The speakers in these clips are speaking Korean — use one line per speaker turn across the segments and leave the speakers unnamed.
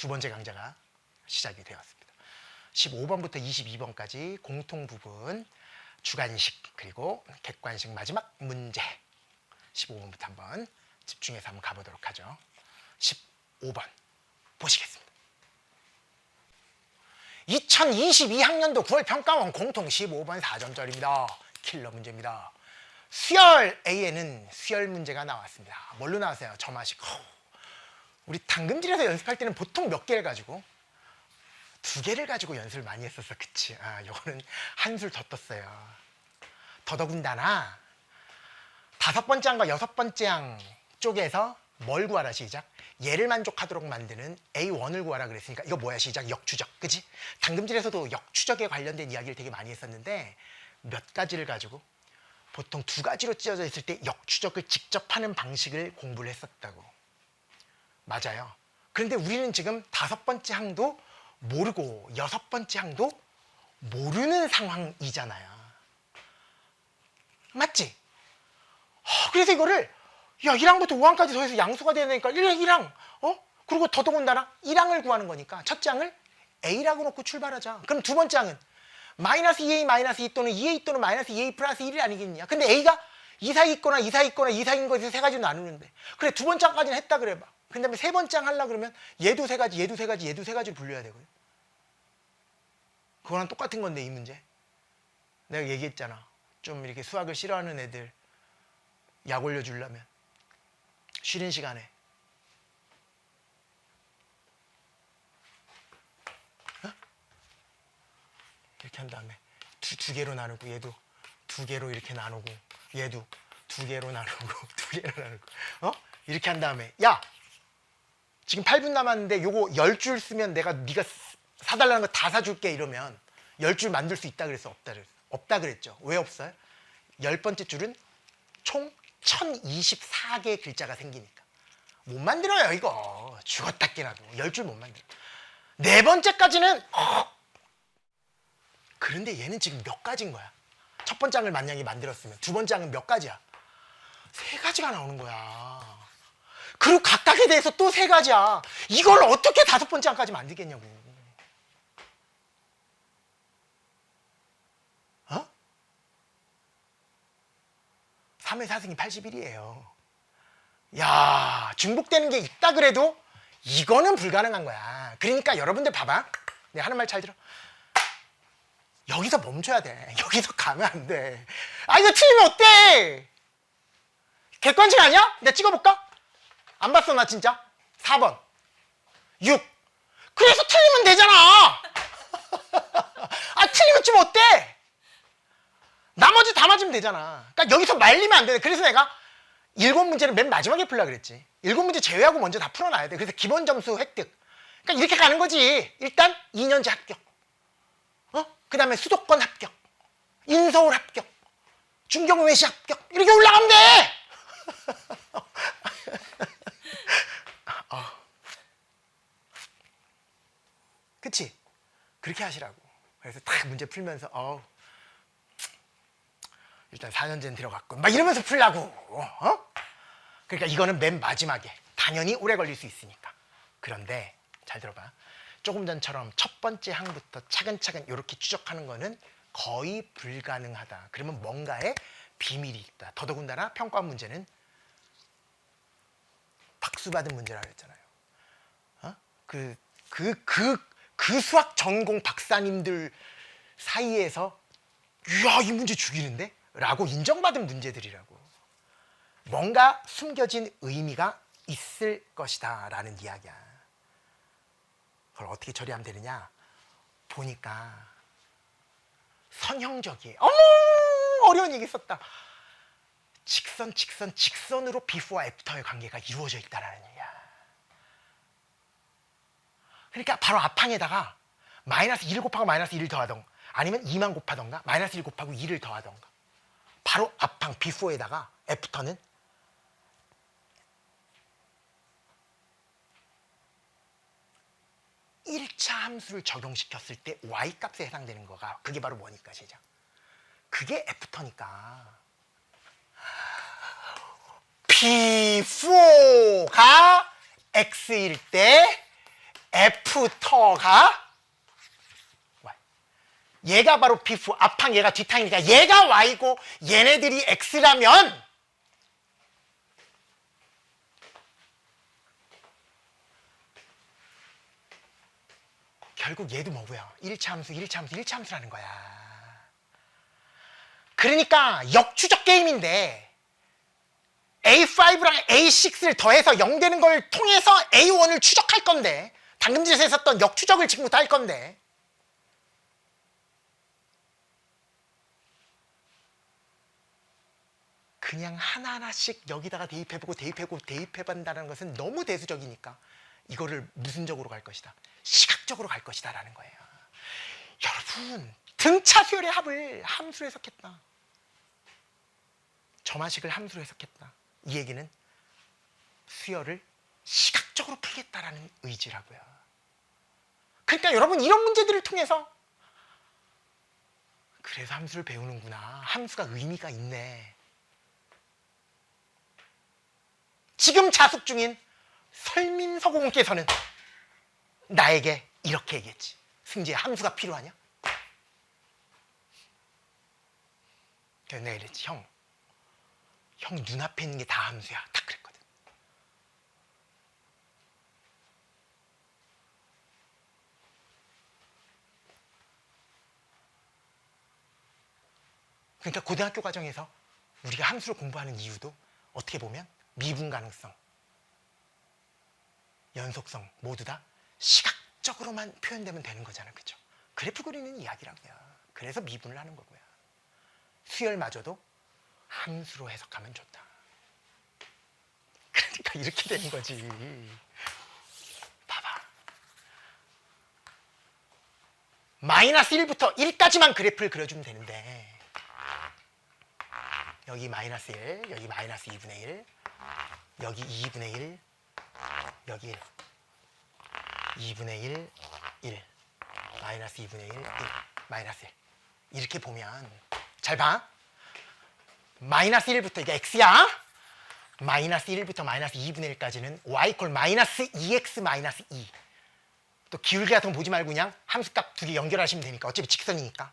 두 번째 강좌가 시작이 되었습니다. 15번부터 22번까지 공통 부분, 주관식, 그리고 객관식 마지막 문제 15번부터 한번 집중해서 한번 가보도록 하죠. 15번 보시겠습니다. 2022학년도 9월 평가원 공통 15번 4점짜리입니다. 킬러 문제입니다. 수열 A에는 수열 문제가 나왔습니다. 뭘로 나왔어요? 점화식. 우리 당금질에서 연습할 때는 보통 몇 개를 가지고? 2개를 가지고 연습을 많이 했었어. 그치? 요거는 한술 더 떴어요. 더더군다나 5번째 항과 6번째 항 쪽에서 뭘 구하라 시작? 얘를 만족하도록 만드는 A1을 구하라 그랬으니까 이거 뭐야 시작? 역추적. 그치? 당금질에서도 역추적에 관련된 이야기를 되게 많이 했었는데 몇 가지를 가지고 보통 2가지로 찢어져 있을 때 역추적을 직접 하는 방식을 공부를 했었다고. 맞아요. 그런데 우리는 지금 5번째 항도 모르고 6번째 항도 모르는 상황이잖아요. 맞지? 그래서 이거를 1항부터 5항까지 더해서 양수가 돼야 되니까 1항 그리고 더더군다나 1항을 구하는 거니까 첫째 항을 A라고 놓고 출발하자. 그럼 두 번째 항은 마이너스 2A 마이너스 2 또는 2A 또는 마이너스 2A 플러스 1이 아니겠냐. 근데 A가 2 사이 있거나 2 사이 있거나 2 사이인 거에서 3가지로 나누는데 그래 두 번째 항까지는 했다 그래봐. 그 다음에 세 번째 항 하려고 그러면 얘도 3가지 얘도 3가지 얘도 3가지로 분류해야 되고요. 그거랑 똑같은 건데 이 문제 내가 얘기했잖아. 좀 이렇게 수학을 싫어하는 애들 약 올려주려면 쉬는 시간에 이렇게 한 다음에 두 개로 나누고 얘도 2개로 이렇게 나누고 얘도 2개로 나누고 2개로 나누고 이렇게 한 다음에 야 지금 8분 남았는데 요거 10줄 쓰면 네가 사달라는 거 다 사줄게 이러면 10줄 만들 수 있다 그랬어? 없다 그랬어? 없다 그랬죠. 왜 없어요? 10번째 줄은 총 1024개의 글자가 생기니까 못 만들어요. 이거 죽었다 깨나도 10줄 못 만들어. 4번째까지는 그런데 얘는 지금 몇 가지인 거야? 첫 번째 항을 만약에 만들었으면 두 번째 항은 몇 가지야? 3가지가 나오는 거야. 그리고 각각에 대해서 또 3가지야. 이걸 어떻게 5번째 항까지 만들겠냐고. 3의 4승이 81이에요. 야, 중복되는 게 있다 그래도 이거는 불가능한 거야. 그러니까 여러분들 봐봐. 내가 하는 말 잘 들어. 여기서 멈춰야 돼. 여기서 가면 안 돼. 이거 틀리면 어때? 객관식 아니야? 내가 찍어볼까? 안 봤어 나 진짜. 4번 6. 그래서 틀리면 되잖아. 틀리면 좀 어때? 나머지 다 맞으면 되잖아. 그러니까 여기서 말리면 안 돼. 그래서 내가 7문제는 맨 마지막에 풀라 그랬지. 7문제 제외하고 먼저 다 풀어놔야 돼. 그래서 기본 점수 획득. 그러니까 이렇게 가는 거지. 일단 2년제 합격. 그 다음에 수도권 합격. 인서울 합격. 중경외시 합격. 이렇게 올라가면 돼. 그치? 그렇게 하시라고. 그래서 딱 문제 풀면서 일단 4년제는 들어갔고 막 이러면서 풀라고. 그러니까 이거는 맨 마지막에 당연히 오래 걸릴 수 있으니까. 그런데 잘 들어봐. 조금 전처럼 첫 번째 항부터 차근차근 이렇게 추적하는 거는 거의 불가능하다. 그러면 뭔가에 비밀이 있다. 더더군다나 평가 문제는 박수 받은 문제라고 했잖아요. 그 수학 전공 박사님들 사이에서 이야 이 문제 죽이는데? 라고 인정받은 문제들이라고. 뭔가 숨겨진 의미가 있을 것이다 라는 이야기야. 그걸 어떻게 처리하면 되느냐? 보니까 선형적이에요. 어머 어려운 얘기 썼다. 직선으로 비포와 애프터의 관계가 이루어져 있다라는 얘기야. 그러니까 바로 앞항에다가 마이너스 1 곱하고 마이너스 1을 더하던가 아니면 2만 곱하던가 마이너스 1 곱하고 2를 더하던가 바로 앞항 비포에다가 애프터는 (1차) 함수를 적용시켰을 때 y 값에 해당되는 거가 그게 바로 뭐니까 시작. 그게 애프터니까 P4가 X일 때 F터가 Y. 얘가 바로 before, 앞항 얘가 뒷항이니까 얘가 Y고 얘네들이 X라면 결국 얘도 뭐고요? 1차 함수, 1차 함수, 1차 함수라는 거야. 그러니까 역추적 게임인데 A5랑 A6를 더해서 0 되는 걸 통해서 A1을 추적할 건데 당금질에서 했었던 역추적을 지금부터 할 건데 그냥 하나하나씩 여기다가 대입해보고 대입해보고 대입해본다는 것은 너무 대수적이니까 이거를 무슨적으로 갈 것이다. 시각적으로 갈 것이다 라는 거예요. 여러분 등차 수열의 합을 함수로 해석했다. 점화식을 함수로 해석했다. 이 얘기는 수열을 시각적으로 풀겠다라는 의지라고요. 그러니까 여러분 이런 문제들을 통해서 그래서 함수를 배우는구나. 함수가 의미가 있네. 지금 자숙 중인 설민서공께서는 나에게 이렇게 얘기했지. 승재야 함수가 필요하냐? 그래서 내가 이랬지. 형 눈앞에 있는 게 다 함수야. 딱 그랬거든. 그러니까 고등학교 과정에서 우리가 함수를 공부하는 이유도 어떻게 보면 미분 가능성, 연속성 모두 다 시각적으로만 표현되면 되는 거잖아요. 그렇죠? 그래프 그리는 이야기라고요. 그래서 미분을 하는 거고요. 수열마저도 함수로 해석하면 좋다. 그러니까 이렇게 되는 거지. 봐봐. 마이너스 1부터 1까지만 그래프를 그려주면 되는데 여기 마이너스 1, 여기 마이너스 2분의 1, 여기 2분의 1, 여기 1, 2분의 1, 1, 마이너스 2분의 1, 1, 마이너스 1 이렇게 보면 잘 봐. 마이너스 1부터 이게 x야. 마이너스 1부터 마이너스 2분의 1까지는 y 콜 마이너스 2x 마이너스 2. 또 기울기 같은 거 보지 말고 그냥 함수값 두 개 연결하시면 되니까 어차피 직선이니까.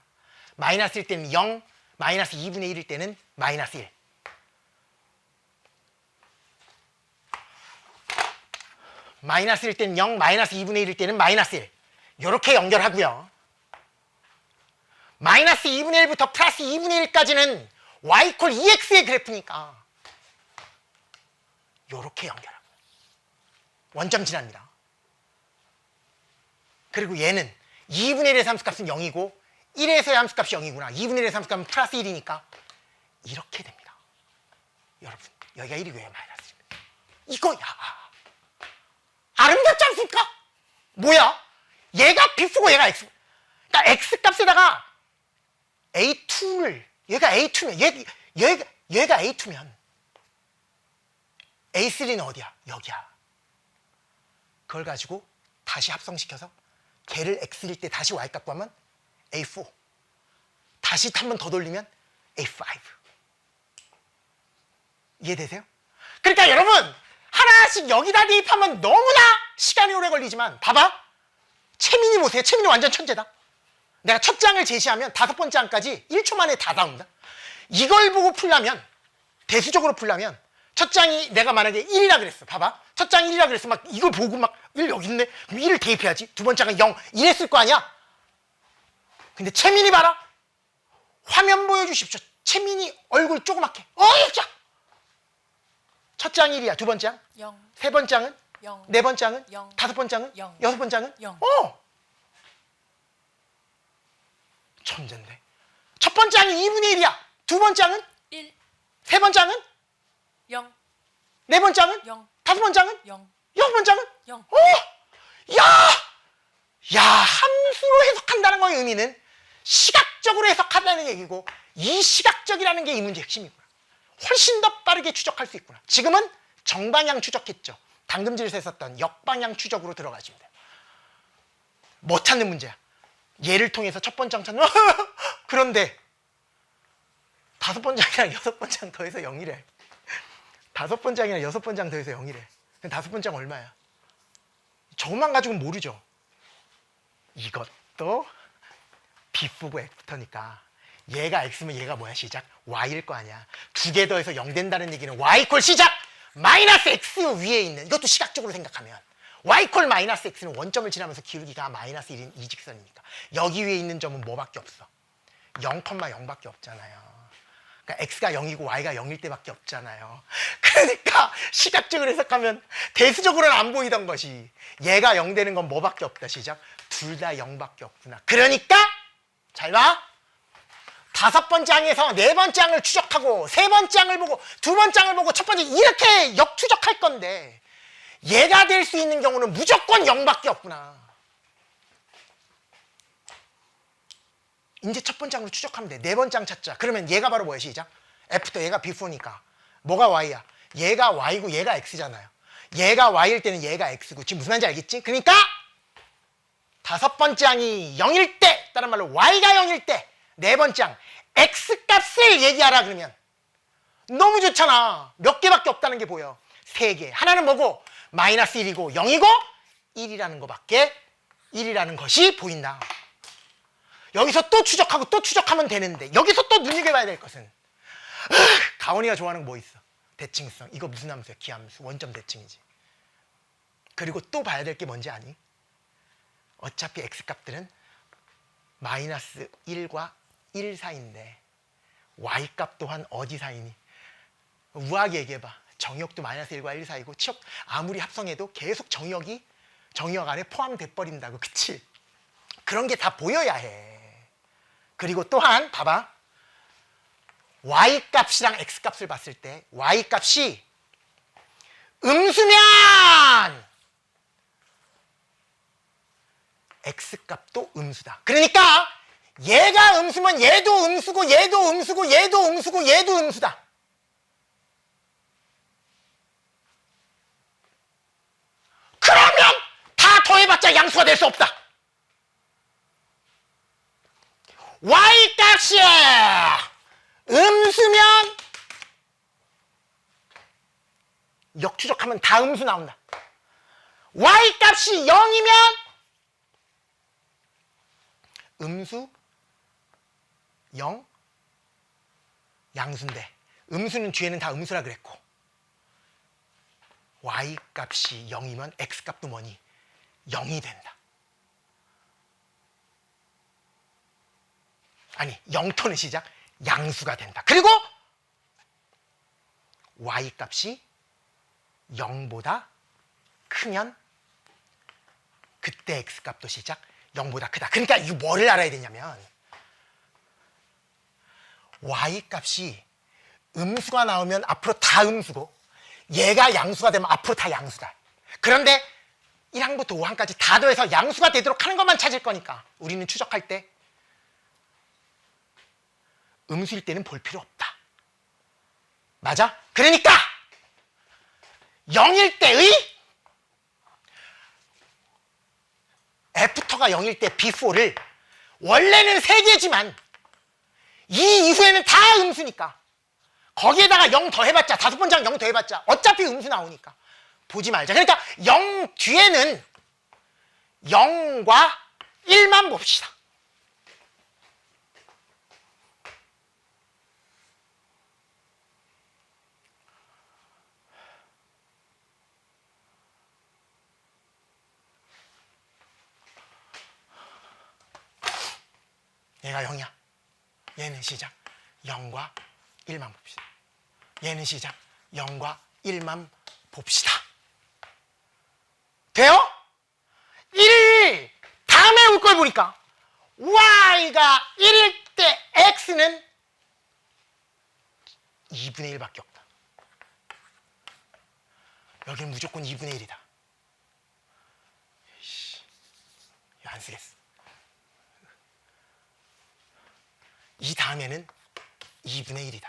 마이너스 1 때는 0, 마이너스 2분의 1일 때는 마이너스 1. 마이너스 1 때는 0, 마이너스 2분의 1일 때는 마이너스 1. 이렇게 연결하고요. 마이너스 2분의 1부터 플러스 2분의 1까지는 y 콜 2x의 그래프니까 이렇게 연결하고 원점 진합니다. 그리고 얘는 2분의 1의 함수값은 0이고 1에서의 함수값이 0이구나. 2분의 1의 함수값은 플러스 1이니까 이렇게 됩니다. 여러분 여기가 1이고 여기가 마이너스 1입니다. 이거야. 아름답지 않습니까? 뭐야? 얘가 b수고 얘가 x고. 그러니까 x값에다가 A2를 얘가 A2면 얘가 A2면 A3는 어디야? 여기야. 그걸 가지고 다시 합성시켜서 걔를 x일 때 다시 y값 구하면 A4. 다시 한 번 더 돌리면 A5. 이해되세요? 그러니까 여러분 하나씩 여기다 대입하면 너무나 시간이 오래 걸리지만 봐봐. 채민이 보세요. 채민이 완전 천재다. 내가 첫 장을 제시하면 5번째 장까지 1초 만에 다 나온다. 이걸 보고 풀려면 대수적으로 풀려면 첫 장이 내가 만약에 1이라 그랬어. 봐봐. 첫 장이 1이라 그랬어. 막 이걸 보고 막 1 여기 있네. 그럼 1을 대입해야지. 두 번째 장은 0 이랬을 거 아니야. 근데 채민이 봐라. 화면 보여주십시오. 채민이 얼굴 조그맣게. 야! 첫 장 1이야. 두 번째 장
0,
세 번째 장은
0,
네 번째 장은
0,
다섯 번째 장은
0,
여섯 번째 장은
0.
천재인데. 첫 번째 장이 2분의 1이야. 두 번째 장은
1,
세 번째 장은
0,
네 번째 장은
0,
다섯 번째 장은
0,
여섯 번째 장은
0.
야, 함수로 해석한다는 거의 의미는 시각적으로 해석한다는 얘기고 이 시각적이라는 게 이 문제의 핵심이구나. 훨씬 더 빠르게 추적할 수 있구나. 지금은 정방향 추적했죠. 당금질에서 했었던 역방향 추적으로 들어가시면 돼요. 뭐 찾는 문제야? 얘를 통해서 첫 번째 장 찾는 그런데 다섯 번째 장이랑 여섯 번째 장 더해서 0이래. 다섯 번째 장이랑 여섯 번째 장 더해서 0이래. 그럼 다섯 번째 장 얼마야? 저것만 가지고는 모르죠. 이것도 비프고 X부터니까 얘가 X면 얘가 뭐야? 시작 Y일 거 아니야. 두 개 더해서 0 된다는 얘기는 Y 콜 시작 마이너스 X 위에 있는, 이것도 시각적으로 생각하면 Y 콜 마이너스 X는 원점을 지나면서 기울기가 마이너스 1인 이 직선이니까 여기 위에 있는 점은 뭐밖에 없어? 0,0밖에 없잖아요. 그러니까 X가 0이고 Y가 0일 때밖에 없잖아요. 그러니까 시각적으로 해석하면 대수적으로는 안 보이던 것이 얘가 0 되는 건 뭐밖에 없다. 시작 둘 다 0밖에 없구나. 그러니까 잘 봐. 5번째 항에서 4번째 항을 추적하고 3번째 항을 보고 2번째 항을 보고 첫 번째 이렇게 역추적할 건데 얘가 될 수 있는 경우는 무조건 0밖에 없구나. 이제 첫 번째 항으로 추적하면 돼. 4번째 항 찾자. 그러면 얘가 바로 뭐야? 시작 F부터 얘가 before니까 뭐가 Y야? 얘가 Y고 얘가 X잖아요. 얘가 Y일 때는 얘가 X고 지금 무슨 말인지 알겠지? 그러니까 5번째 항이 0일 때, 다른 말로 Y가 0일 때 4번째 항 X 값을 얘기하라. 그러면 너무 좋잖아. 몇 개밖에 없다는 게 보여. 3개. 하나는 뭐고? 마이너스 1이고 0이고 1이라는 거밖에, 1이라는 것이 보인다. 여기서 또 추적하고 또 추적하면 되는데 여기서 또 눈여겨봐야 될 것은 가온이가 좋아하는 거 뭐 있어? 대칭성. 이거 무슨 함수야? 기함수. 원점 대칭이지. 그리고 또 봐야 될 게 뭔지 아니? 어차피 X값들은 마이너스 1과 1 사이인데 Y값 또한 어디 사이니? 우아하게 얘기해봐. 정의역도 마이너스 1과 1 사이고 치역 아무리 합성해도 계속 정의역 안에 포함돼 버린다고. 그치? 그런 게 다 보여야 해. 그리고 또한 봐봐. Y값이랑 X값을 봤을 때 Y값이 음수면 X값도 음수다. 그러니까 얘가 음수면 얘도 음수고 얘도 음수고 얘도 음수고 얘도 음수다. 그러면 다 더해봤자 양수가 될 수 없다. Y값이 음수면 역추적하면 다 음수 나온다. Y값이 0이면 음수 0 양수인데 음수는 뒤에는 다 음수라 그랬고 Y값이 0이면 X값도 뭐니? 0이 된다. 아니 0토는 시작 양수가 된다. 그리고 Y값이 0보다 크면 그때 X값도 시작 0보다 크다. 그러니까 이 뭐를 알아야 되냐면 Y값이 음수가 나오면 앞으로 다 음수고 얘가 양수가 되면 앞으로 다 양수다. 그런데 1항부터 5항까지 다 더해서 양수가 되도록 하는 것만 찾을 거니까 우리는 추적할 때 음수일 때는 볼 필요 없다. 맞아? 그러니까 0일 때의 F터가 0일 때 before를 원래는 3개지만 이 이후에는 다 음수니까 거기에다가 0 더해봤자 5번째 항 0 더해봤자 어차피 음수 나오니까 보지 말자. 그러니까 0 뒤에는 0과 1만 봅시다. 얘가 0이야. 얘는 시작 0과 1만 봅시다. 얘는 시작 0과 1만 봅시다. 돼요? 1 다음에 올 걸 보니까 Y가 1일 때 X는 2분의 1밖에 없다. 여기는 무조건 2분의 1이다. 이거 안 쓰겠어. 이 다음에는 2분의 1이다.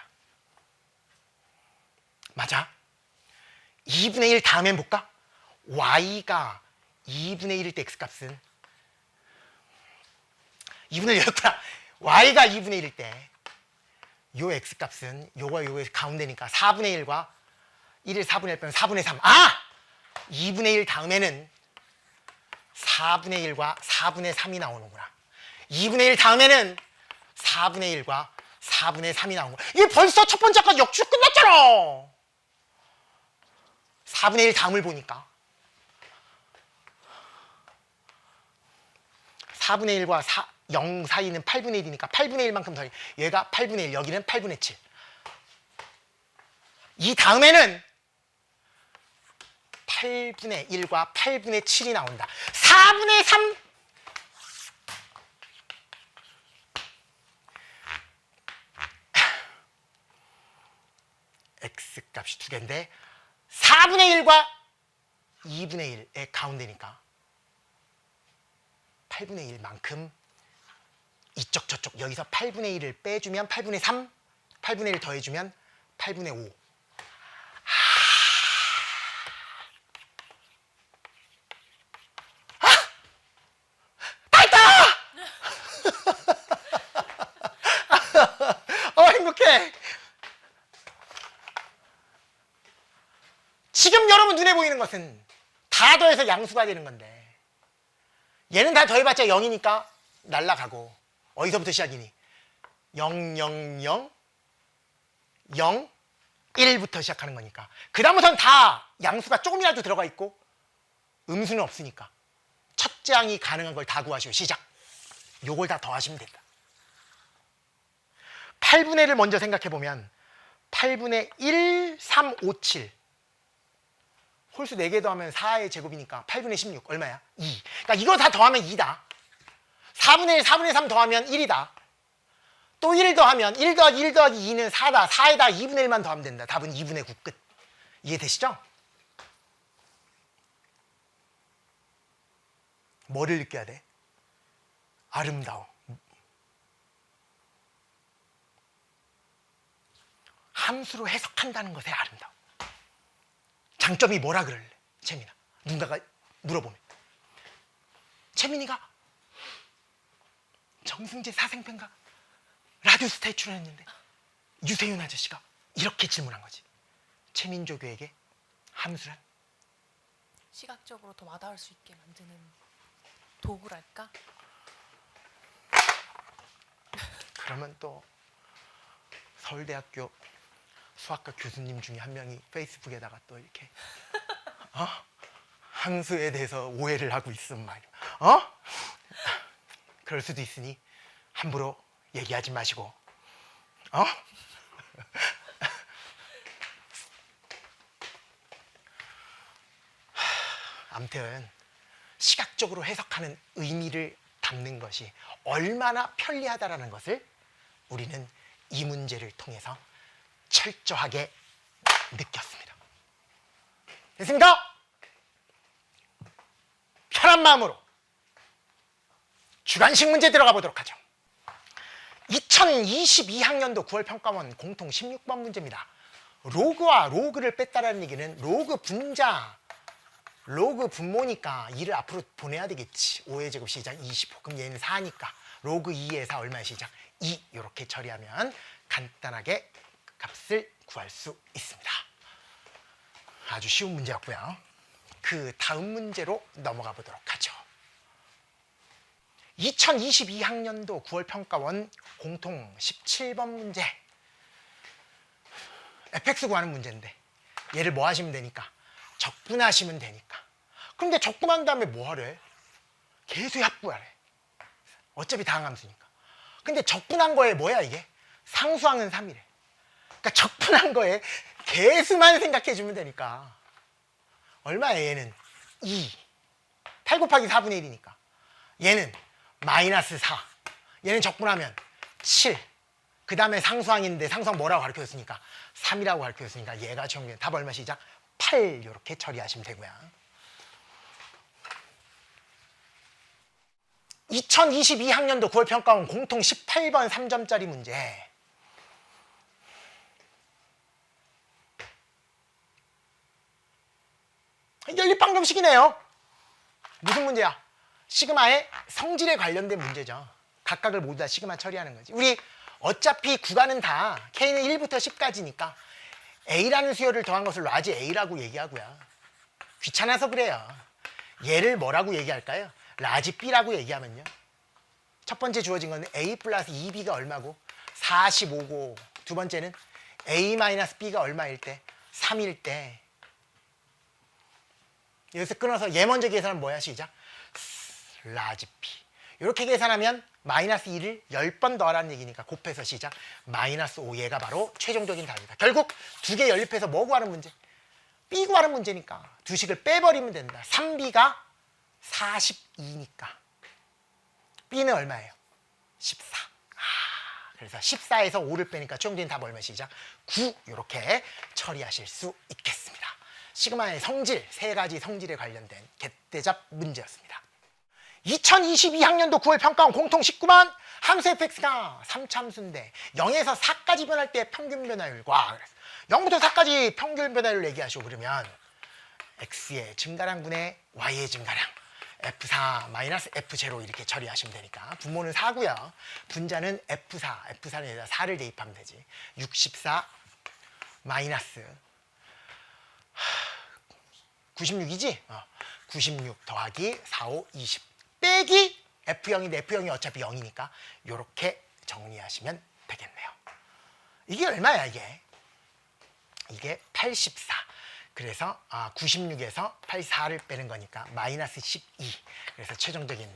맞아? 2분의 1 다음엔 볼까? Y가 2분의 1일 때 X값은 2분의 1이었구나. Y가 2분의 1일 때 요 X값은 요거 가운데니까 4분의 1과 1을 4분의 1 빼면 4분의 3. 아! 2분의 1 다음에는 4분의 1과 4분의 3이 나오는구나. 2분의 1 다음에는 4분의 1과 4분의 3이 나온 거야. 이게 벌써 첫 번째까지 역추 끝났잖아. 4분의 1 다음을 보니까 4분의 1과 0 사이는 8분의 1이니까 8분의 1만큼 더 얘가 8분의 1, 여기는 8분의 7. 이 다음에는 8분의 1과 8분의 7이 나온다. 4분의 3 x값이 두 개인데 4분의 1과 2분의 1의 가운데니까 8분의 1만큼 이쪽 저쪽 여기서 8분의 1을 빼주면 8분의 3, 8분의 1 더해주면 8분의 5. 다 했다! 행복해. 지금 여러분 눈에 보이는 것은 다 더해서 양수가 되는 건데 얘는 다 더해봤자 0이니까 날라가고 어디서부터 시작이니? 0, 0, 0, 0, 1부터 시작하는 거니까 그 다음부터는 다 양수가 조금이라도 들어가 있고 음수는 없으니까 첫째 항이 가능한 걸 다 구하시오. 시작. 요걸 다 더하시면 된다. 8분의 1을 먼저 생각해보면 8분의 1, 3, 5, 7 홀수 4개 더하면 4의 제곱이니까 8분의 16 얼마야? 2. 그러니까 이거 다 더하면 2다. 4분의 1, 4분의 3 더하면 1이다. 또 1 더하면 1 더하기 1 더하기 2는 4다. 4에다 2분의 1만 더하면 된다. 답은 2분의 9 끝. 이해되시죠? 뭐를 느껴야 돼? 아름다움. 함수로 해석한다는 것의 아름다움. 장점이 뭐라 그럴래? 채민아. 누군가가 물어보면. 채민이가 정승재 사생팬가 라디오스타에 출연했는데 유세윤 아저씨가 이렇게 질문한 거지. 최민조교에게 함수란?
시각적으로 더 와닿을 수 있게 만드는 도구랄까?
그러면 또 서울대학교 수학과 교수님 중에 한 명이 페이스북에다가 또 이렇게 함수에 대해서 오해를 하고 있음 말이야. 그럴 수도 있으니 함부로 얘기하지 마시고 아무튼 시각적으로 해석하는 의미를 담는 것이 얼마나 편리하다라는 것을 우리는 이 문제를 통해서 철저하게 느꼈습니다. 됐습니까? 편한 마음으로 주관식 문제 들어가 보도록 하죠. 2022학년도 9월 평가원 공통 16번 문제입니다. 로그와 로그를 뺐다라는 얘기는 로그 분자, 로그 분모니까 2를 앞으로 보내야 되겠지. 5의 제곱 시작 25. 그럼 얘는 4니까 로그 2의 4 얼마의 시작? 2. 이렇게 처리하면 간단하게 값을 구할 수 있습니다. 아주 쉬운 문제였고요. 그 다음 문제로 넘어가 보도록 하죠. 2022학년도 9월 평가원 공통 17번 문제. fx 구하는 문제인데 얘를 뭐 하시면 되니까? 적분하시면 되니까. 그런데 적분한 다음에 뭐 하래? 계수의 합구하래. 어차피 다항함수니까. 근데 적분한 거에 뭐야 이게? 상수항은 3이래. 그러니까 적분한 거에 개수만 생각해 주면 되니까. 얼마야 얘는? 2. 8 곱하기 4분의 1이니까. 얘는 마이너스 4. 얘는 적분하면 7. 그 다음에 상수항인데 상수항 뭐라고 가르쳐줬으니까? 3이라고 가르쳐줬으니까 얘가 정리해. 답 얼마 시작? 8. 이렇게 처리하시면 되고요. 2022학년도 9월 평가원 공통 18번 3점짜리 문제. 연립방정식이네요. 무슨 문제야? 시그마의 성질에 관련된 문제죠. 각각을 모두 다 시그마 처리하는 거지. 우리 어차피 구간은 다 K는 1부터 10까지니까 A라는 수열을 더한 것을 라지 A라고 얘기하고요. 귀찮아서 그래요. 얘를 뭐라고 얘기할까요? 라지 B라고 얘기하면요. 첫 번째 주어진 거는 A 플러스 2B가 얼마고 45고, 두 번째는 A 마이너스 B가 얼마일 때 3일 때. 여기서 끊어서 얘 먼저 계산하면 뭐야? 시작. 라지 P. 이렇게 계산하면 마이너스 2를 10번 더하라는 얘기니까 곱해서 시작. 마이너스 5. 얘가 바로 최종적인 답입니다. 결국 두 개 연립해서 뭐 구하는 문제? B 구하는 문제니까 두 식을 빼버리면 된다. 3B가 42니까 B는 얼마예요? 14. 그래서 14에서 5를 빼니까 최종적인 답 얼마? 시작. 9. 이렇게 처리하실 수 있겠습니다. 시그마의 성질, 세 가지 성질에 관련된 개대잡 문제였습니다. 2022학년도 9월 평가원 공통 19번 함수 fx가 3참수인데 0에서 4까지 변할 때 평균 변화율과 0부터 4까지 평균 변화율 얘기하시고 그러면 x의 증가량분의 y의 증가량 F4 마이너스 F0 이렇게 처리하시면 되니까 분모는 4고요. 분자는 F4는 4를 대입하면 되지. 64 마이너스 96이지? 96 더하기 4, 5, 20 빼기 F0인데 F0이 어차피 0이니까 이렇게 정리하시면 되겠네요. 이게 얼마야 이게? 이게 84. 그래서 96에서 84를 빼는 거니까 마이너스 12. 그래서 최종적인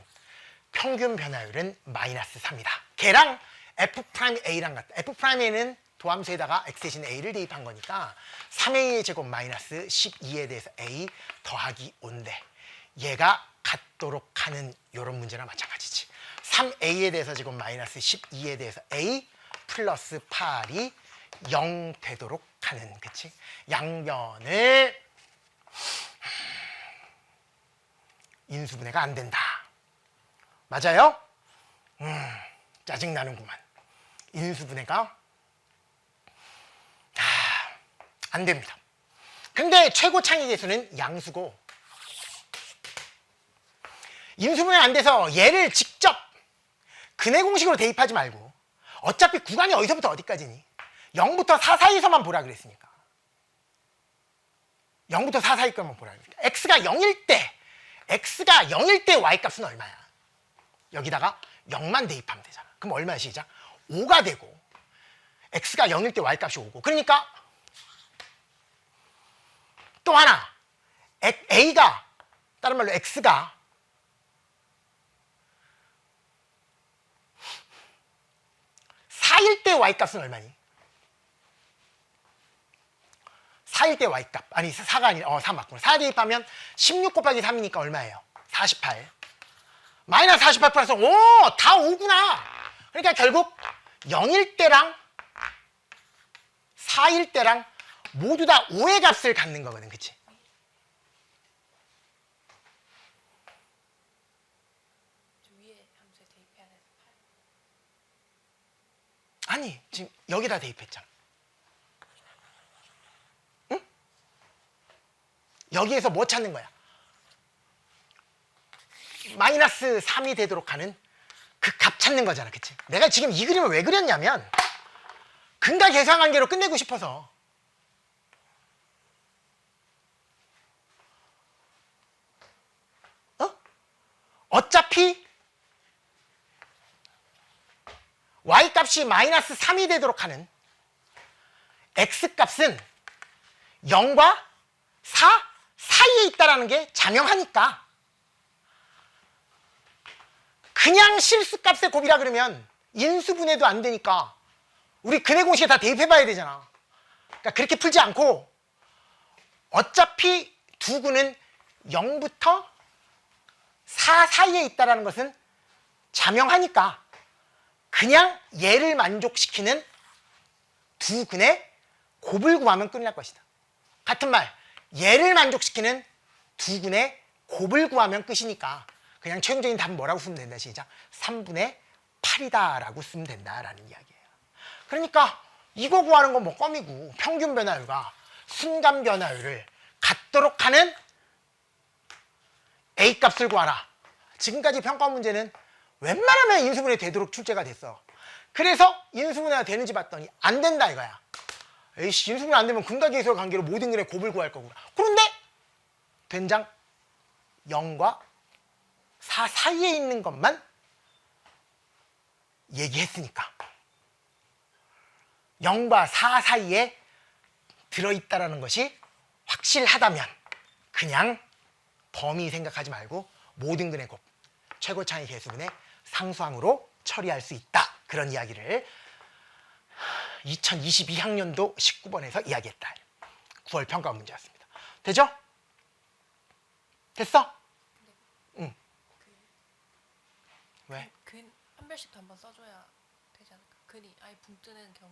평균 변화율은 마이너스 3이다. 걔랑 F'A랑 같다. F'A는 도함수에다가 x 대신 a를 대입한 거니까 3a의 제곱 마이너스 12에 대해서 a 더하기 5인데 얘가 같도록 하는 이런 문제나 마찬가지지. 3a에 대해서 제곱 마이너스 12에 대해서 a 플러스 8이 0 되도록 하는, 그치? 양변을 인수분해가 안 된다. 맞아요? 짜증나는구만. 인수분해가 안 됩니다. 근데 최고 창의 계수는 양수고 인수분해 안 돼서 얘를 직접 근해 공식으로 대입하지 말고 어차피 구간이 어디서부터 어디까지니? 0부터 4 사이에서만 보라 그랬으니까 0부터 4 사이 것만 보라 그랬으니까 x가 0일 때 y 값은 얼마야? 여기다가 0만 대입하면 되잖아. 그럼 얼마야? 시작. 5가 되고 x가 0일 때 y 값이 5고 그러니까 또 하나 a가 다른 말로 x가 4일 때 y 값은 얼마니? 4일 때 y 값 아니 4가 아니라 4 맞구나. 4 대입하면 16 곱하기 3이니까 얼마예요? 48 마이너스 48 플러스 다 5구나. 그러니까 결국 0일 때랑 4일 때랑 모두 다 5의 값을 갖는 거거든. 그치?
위에 함수에 대입해야 돼서 8.
아니 지금 여기다 대입했잖아. 응? 여기에서 뭐 찾는 거야? 마이너스 3이 되도록 하는 그 값 찾는 거잖아. 그치? 내가 지금 이 그림을 왜 그렸냐면 근과 계산관계로 끝내고 싶어서. 어차피 y값이 마이너스 3이 되도록 하는 x값은 0과 4 사이에 있다는 게 자명하니까 그냥 실수값의 곱이라 그러면 인수분해도 안 되니까 우리 근해 공식에 다 대입해봐야 되잖아. 그러니까 그렇게 풀지 않고 어차피 두 구는 0부터 4 사이에 있다는 것은 자명하니까 그냥 얘를 만족시키는 두 근의 곱을 구하면 끝날 것이다. 같은 말, 얘를 만족시키는 두 근의 곱을 구하면 끝이니까 그냥 최종적인 답은 뭐라고 쓰면 된다. 시작. 3분의 8이다 라고 쓰면 된다라는 이야기예요. 그러니까 이거 구하는 건 뭐 껌이고 평균 변화율과 순간 변화율을 같도록 하는 A 값을 구하라. 지금까지 평가 문제는 웬만하면 인수분해 되도록 출제가 됐어. 그래서 인수분해가 되는지 봤더니 안 된다 이거야. 에이씨, 인수분해 안 되면 근과 계수와 관계로 모든 근의 곱을 구할 거고. 그런데 된장 0과 4 사이에 있는 것만 얘기했으니까 0과 4 사이에 들어있다라는 것이 확실하다면 그냥 범위 생각하지 말고 모든 근의 곱, 최고차의 개수분의 상수항으로 처리할 수 있다. 그런 이야기를 2022학년도 19번에서 이야기했다. 9월 평가 문제였습니다. 되죠? 됐어? 응. 왜?
근 판별식도 한번 써줘야 되지 않을까? 근이 아예 붕 뜨는 경우.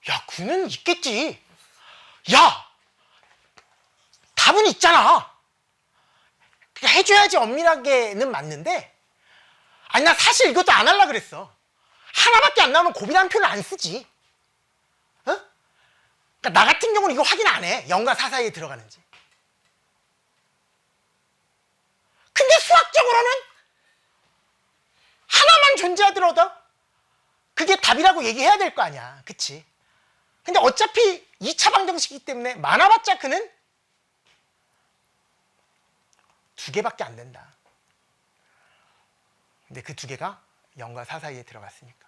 야, 그는 있겠지. 야! 답은 있잖아. 그러니까 해줘야지 엄밀하게는 맞는데, 아니, 나 사실 이것도 안 하려고 그랬어. 하나밖에 안 나오면 곱이라는 표현을 안 쓰지. 어? 그러니까 나 같은 경우는 이거 확인 안 해. 0과 4 사이에 들어가는지. 근데 수학적으로는 하나만 존재하더라도 그게 답이라고 얘기해야 될 거 아니야. 그치? 근데 어차피 2차 방정식이기 때문에 많아봤자 그는 2개밖에 안 된다. 근데 그 2개가 0과 4 사이에 들어갔으니까.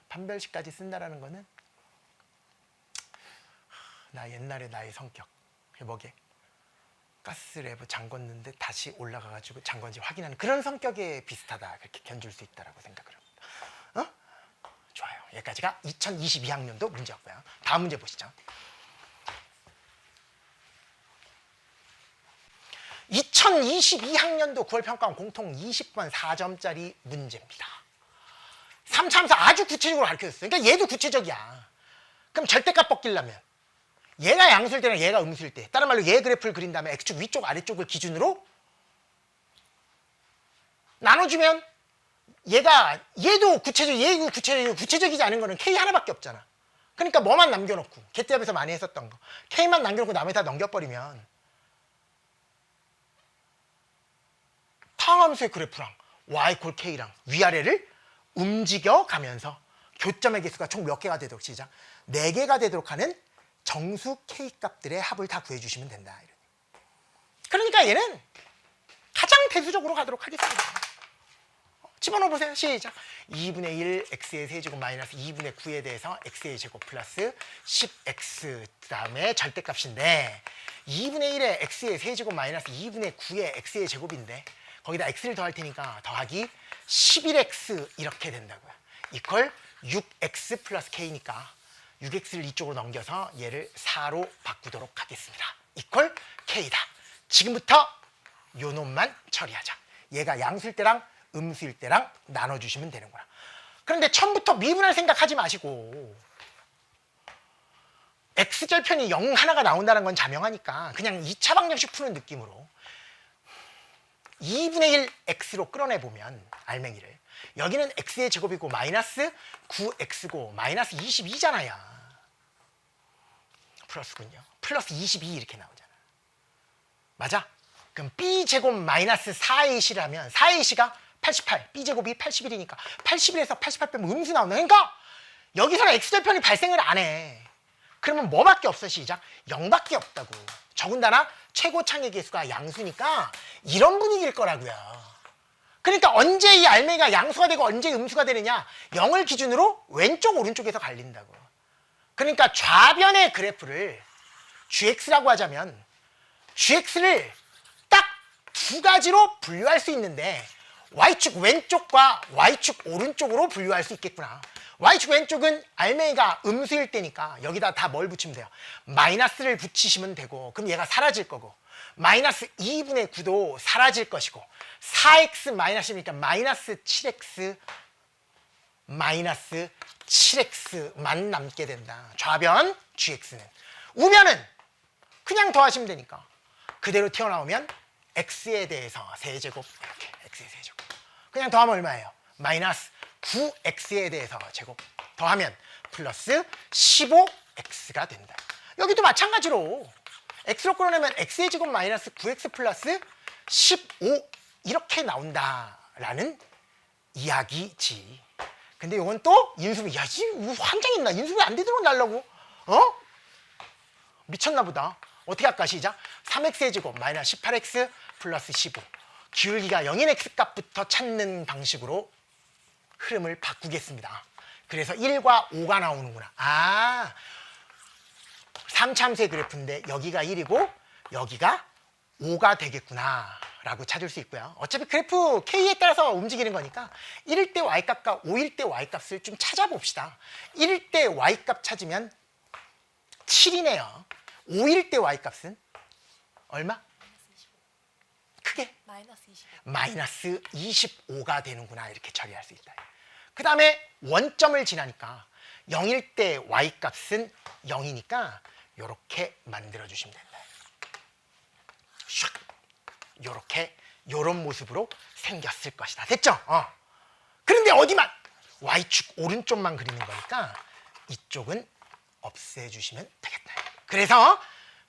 판별식까지 쓴다라는 거는 나 옛날에 나의 성격. 뭐게? 가스레브 잠궜는데 다시 올라가가지고 잠궜는지 확인하는 그런 성격에 비슷하다. 그렇게 견줄 수 있다라고 생각을 합니다. 어? 좋아요. 여기까지가 2022학년도 문제였고요. 다음 문제 보시죠. 2022학년도 9월 평가원 공통 20번 4점짜리 문제입니다. 3차 함수 아주 구체적으로 가르쳐줬어요. 그러니까 얘도 구체적이야. 그럼 절대값 벗기려면 얘가 양수일 때랑 얘가 음수일 때, 다른 말로 얘 그래프를 그린 다음에 x축 위쪽 아래쪽을 기준으로 나눠주면 얘도 구체적이지 않은 거는 k 하나밖에 없잖아. 그러니까 뭐만 남겨놓고 개태합에서 많이 했었던 거 k만 남겨놓고 나머지 다 넘겨버리면 상함수의 그래프랑 y 콜 k랑 위아래를 움직여 가면서 교점의 개수가 총 몇 개가 되도록 시작 4개가 되도록 하는 정수 k 값들의 합을 다 구해주시면 된다. 그러니까 얘는 가장 대수적으로 가도록 하겠습니다. 집어넣어 보세요. 시작. 2분의 1 x의 세제곱 마이너스 2분의 9에 대해서 x의 제곱 플러스 10x 그다음에 절대값인데 2분의 1에 x의 세제곱 마이너스 2분의 9의 x의 제곱인데 거기다 x를 더할 테니까 더하기 11x 이렇게 된다고요. 이퀄 6x 플러스 k니까 6x를 이쪽으로 넘겨서 얘를 4로 바꾸도록 하겠습니다. 이퀄 k다. 지금부터 요 놈만 처리하자. 얘가 양수일 때랑 음수일 때랑 나눠주시면 되는구나. 그런데 처음부터 미분할 생각하지 마시고 x절편이 0 하나가 나온다는 건 자명하니까 그냥 2차 방정식 푸는 느낌으로 2분의 1 x로 끌어내보면 알맹이를 여기는 x의 제곱이고 마이너스 9x고 마이너스 22잖아요. 플러스군요. 플러스 22 이렇게 나오잖아. 맞아? 그럼 b제곱 마이너스 4ac를 하면 4ac가 88, b제곱이 81이니까 81에서 88 빼면 음수 나온다. 그러니까 여기서는 x절편이 발생을 안 해. 그러면 뭐밖에 없어? 시작. 0밖에 없다고. 더군다나 최고창의 개수가 양수니까 이런 분위기일 거라고요. 그러니까 언제 이 알맹이가 양수가 되고 언제 음수가 되느냐 0을 기준으로 왼쪽 오른쪽에서 갈린다고. 그러니까 좌변의 그래프를 gx라고 하자면 gx를 딱 2가지로 분류할 수 있는데 y축 왼쪽과 y축 오른쪽으로 분류할 수 있겠구나. y축 왼쪽은 알맹이가 음수일 때니까 여기다 다 뭘 붙이면 돼요? 마이너스를 붙이시면 되고 그럼 얘가 사라질 거고 마이너스 2분의 9도 사라질 것이고 4x 마이너스니까 마이너스 7x 마이너스 7x만 남게 된다. 좌변 gx는. 우변은 그냥 더하시면 되니까 그대로 튀어나오면 x에 대해서 세제곱 이렇게 x의 세제곱 그냥 더하면 얼마예요? 마이너스 9x에 대해서 제곱 더하면 플러스 15x가 된다. 여기도 마찬가지로 x로 끌어내면 x의 제곱 마이너스 9x 플러스 15 이렇게 나온다라는 이야기지. 근데 이건 또 인수분 야, 이 환장했나? 인수분 안 되도록 날라고? 어? 미쳤나 보다. 어떻게 할까? 시작. 3x의 제곱 마이너스 18x 플러스 15. 기울기가 0인 x 값부터 찾는 방식으로 흐름을 바꾸겠습니다. 그래서 1과 5가 나오는구나. 3참수의 그래프인데 여기가 1이고 여기가 5가 되겠구나 라고 찾을 수 있고요. 어차피 그래프 K에 따라서 움직이는 거니까 1일 때 Y값과 5일 때 Y값을 좀 찾아봅시다. 1일 때 Y값 찾으면 7이네요. 5일 때 Y값은 얼마? 크게? 마이너스 25가 되는구나. 이렇게 처리할 수 있다. 그 다음에 원점을 지나니까 0일 때 Y값은 0이니까 이렇게 만들어주시면 된다. 슉! 요렇게 요런 모습으로 생겼을 것이다. 됐죠? 그런데 어디만? Y축 오른쪽만 그리는 거니까 이쪽은 없애주시면 되겠다. 그래서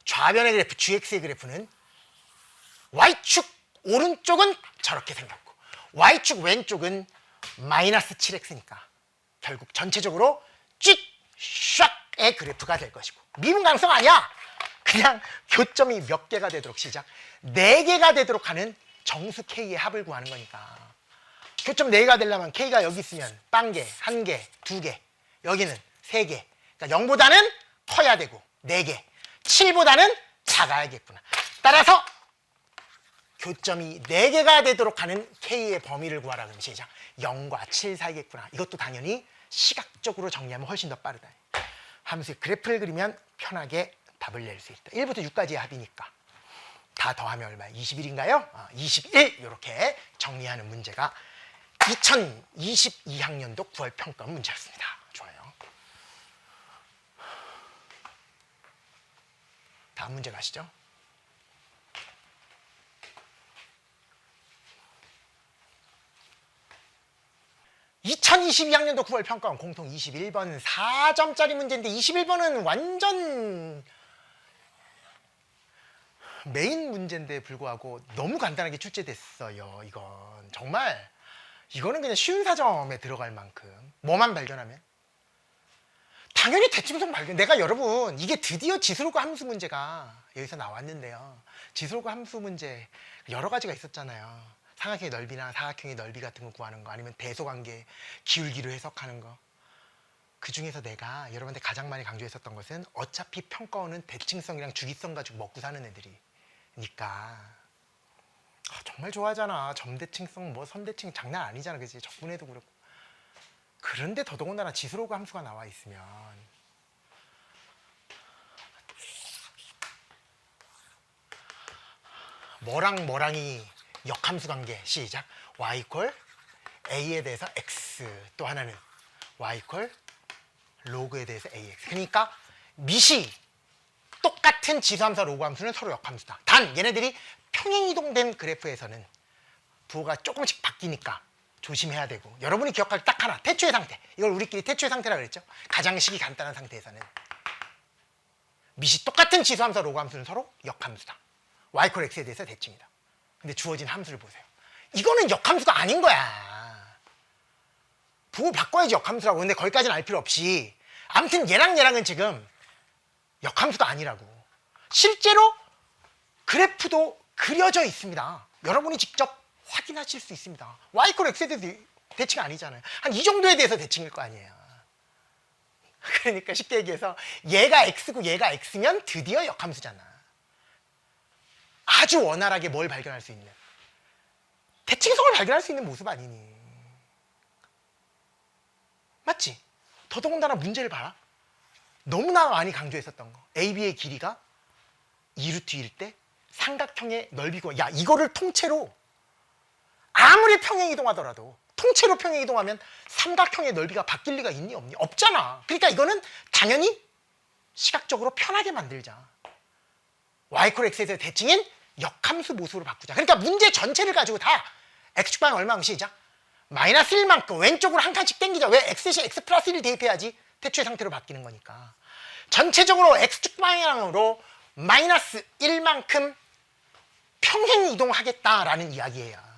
좌변의 그래프, GX의 그래프는 Y축 오른쪽은 저렇게 생겼고 Y축 왼쪽은 마이너스 7x니까 결국 전체적으로 쫙!의 그래프가 될 것이고 미분 가능성 아니야. 그냥 교점이 몇 개가 되도록 시작. 4개가 되도록 하는 정수 K의 합을 구하는 거니까. 교점 4개가 되려면 K가 여기 있으면 빵개, 1개, 2개, 여기는 3개. 그러니까 0보다는 커야 되고 4개. 7보다는 작아야겠구나. 따라서 교점이 4개가 되도록 하는 K의 범위를 구하라 그러면 시작. 0과 7 사이겠구나. 이것도 당연히 시각적으로 정리하면 훨씬 더 빠르다. 함수의 그래프를 그리면 편하게 답을 낼 수 있다. 1부터 6까지의 합이니까. 다 더하면 얼마야? 21인가요? 21 이렇게 정리하는 문제가 2022학년도 9월 평가원 문제였습니다. 좋아요. 다음 문제 가시죠. (2022학년도 9월 평가원) 공통 21번 4점짜리 문제인데 21번은 완전 메인 문제인데 불구하고 너무 간단하게 출제됐어요. 이건 정말 이거는 그냥 쉬운 4점에 들어갈 만큼. 뭐만 발견하면 당연히 대칭성 발견. 내가 여러분 이게 드디어 지수로그 함수 문제가 여기서 나왔는데요. 지수로그 함수 문제 여러 가지가 있었잖아요. 삼각형의 넓이나 사각형의 넓이 같은 거 구하는 거, 아니면 대소관계 기울기로 해석하는 거. 그 중에서 내가 여러분한테 가장 많이 강조했었던 것은 어차피 평가원은 대칭성이랑 주기성 가지고 먹고 사는 애들이니까. 정말 좋아하잖아. 점대칭성, 뭐 선대칭 장난 아니잖아. 그치? 적분해도 그렇고. 그런데 더더군다나 지수로그 함수가 나와 있으면 뭐랑이 역함수 관계. 시작. y = a에 대해서 x, 또 하나는 y = 로그에 대해서 ax. 그러니까 밑이 똑같은 지수함수와 로그함수는 서로 역함수다. 단 얘네들이 평행이동된 그래프에서는 부호가 조금씩 바뀌니까 조심해야 되고, 여러분이 기억할 딱 하나, 태초의 상태. 이걸 우리끼리 태초의 상태라 그랬죠. 가장식이 간단한 상태에서는 밑이 똑같은 지수함수와 로그함수는 서로 역함수다. y = x에 대해서 대칭이다. 근데 주어진 함수를 보세요. 이거는 역함수가 아닌 거야. 부호 바꿔야지 역함수라고. 근데 거기까지는 알 필요 없이 아무튼 얘랑은 지금 역함수가 아니라고. 실제로 그래프도 그려져 있습니다. 여러분이 직접 확인하실 수 있습니다. y = x에 대해서 대칭 아니잖아요. 한 이 정도에 대해서 대칭일 거 아니에요. 그러니까 쉽게 얘기해서 얘가 x고 얘가 x면 드디어 역함수잖아. 아주 원활하게 뭘 발견할 수 있는, 대칭성을 발견할 수 있는 모습 아니니. 맞지? 더더군다나 문제를 봐라. 너무나 많이 강조했었던 거. AB의 길이가 2루트1일 때 삼각형의 넓이고, 야 이거를 통째로 아무리 평행이동하더라도 통째로 평행이동하면 삼각형의 넓이가 바뀔 리가 있니 없니? 없잖아. 그러니까 이거는 당연히 시각적으로 편하게 만들자. y = x에서 대칭인 역함수 모습으로 바꾸자. 그러니까 문제 전체를 가지고 다 x축 방향 얼마큼 시작? 마이너스 1만큼 왼쪽으로 한 칸씩 당기자. 왜? x시 x 플러스 1 대입해야지 태초의 상태로 바뀌는 거니까. 전체적으로 x축 방향으로 마이너스 1만큼 평행 이동하겠다라는 이야기예요.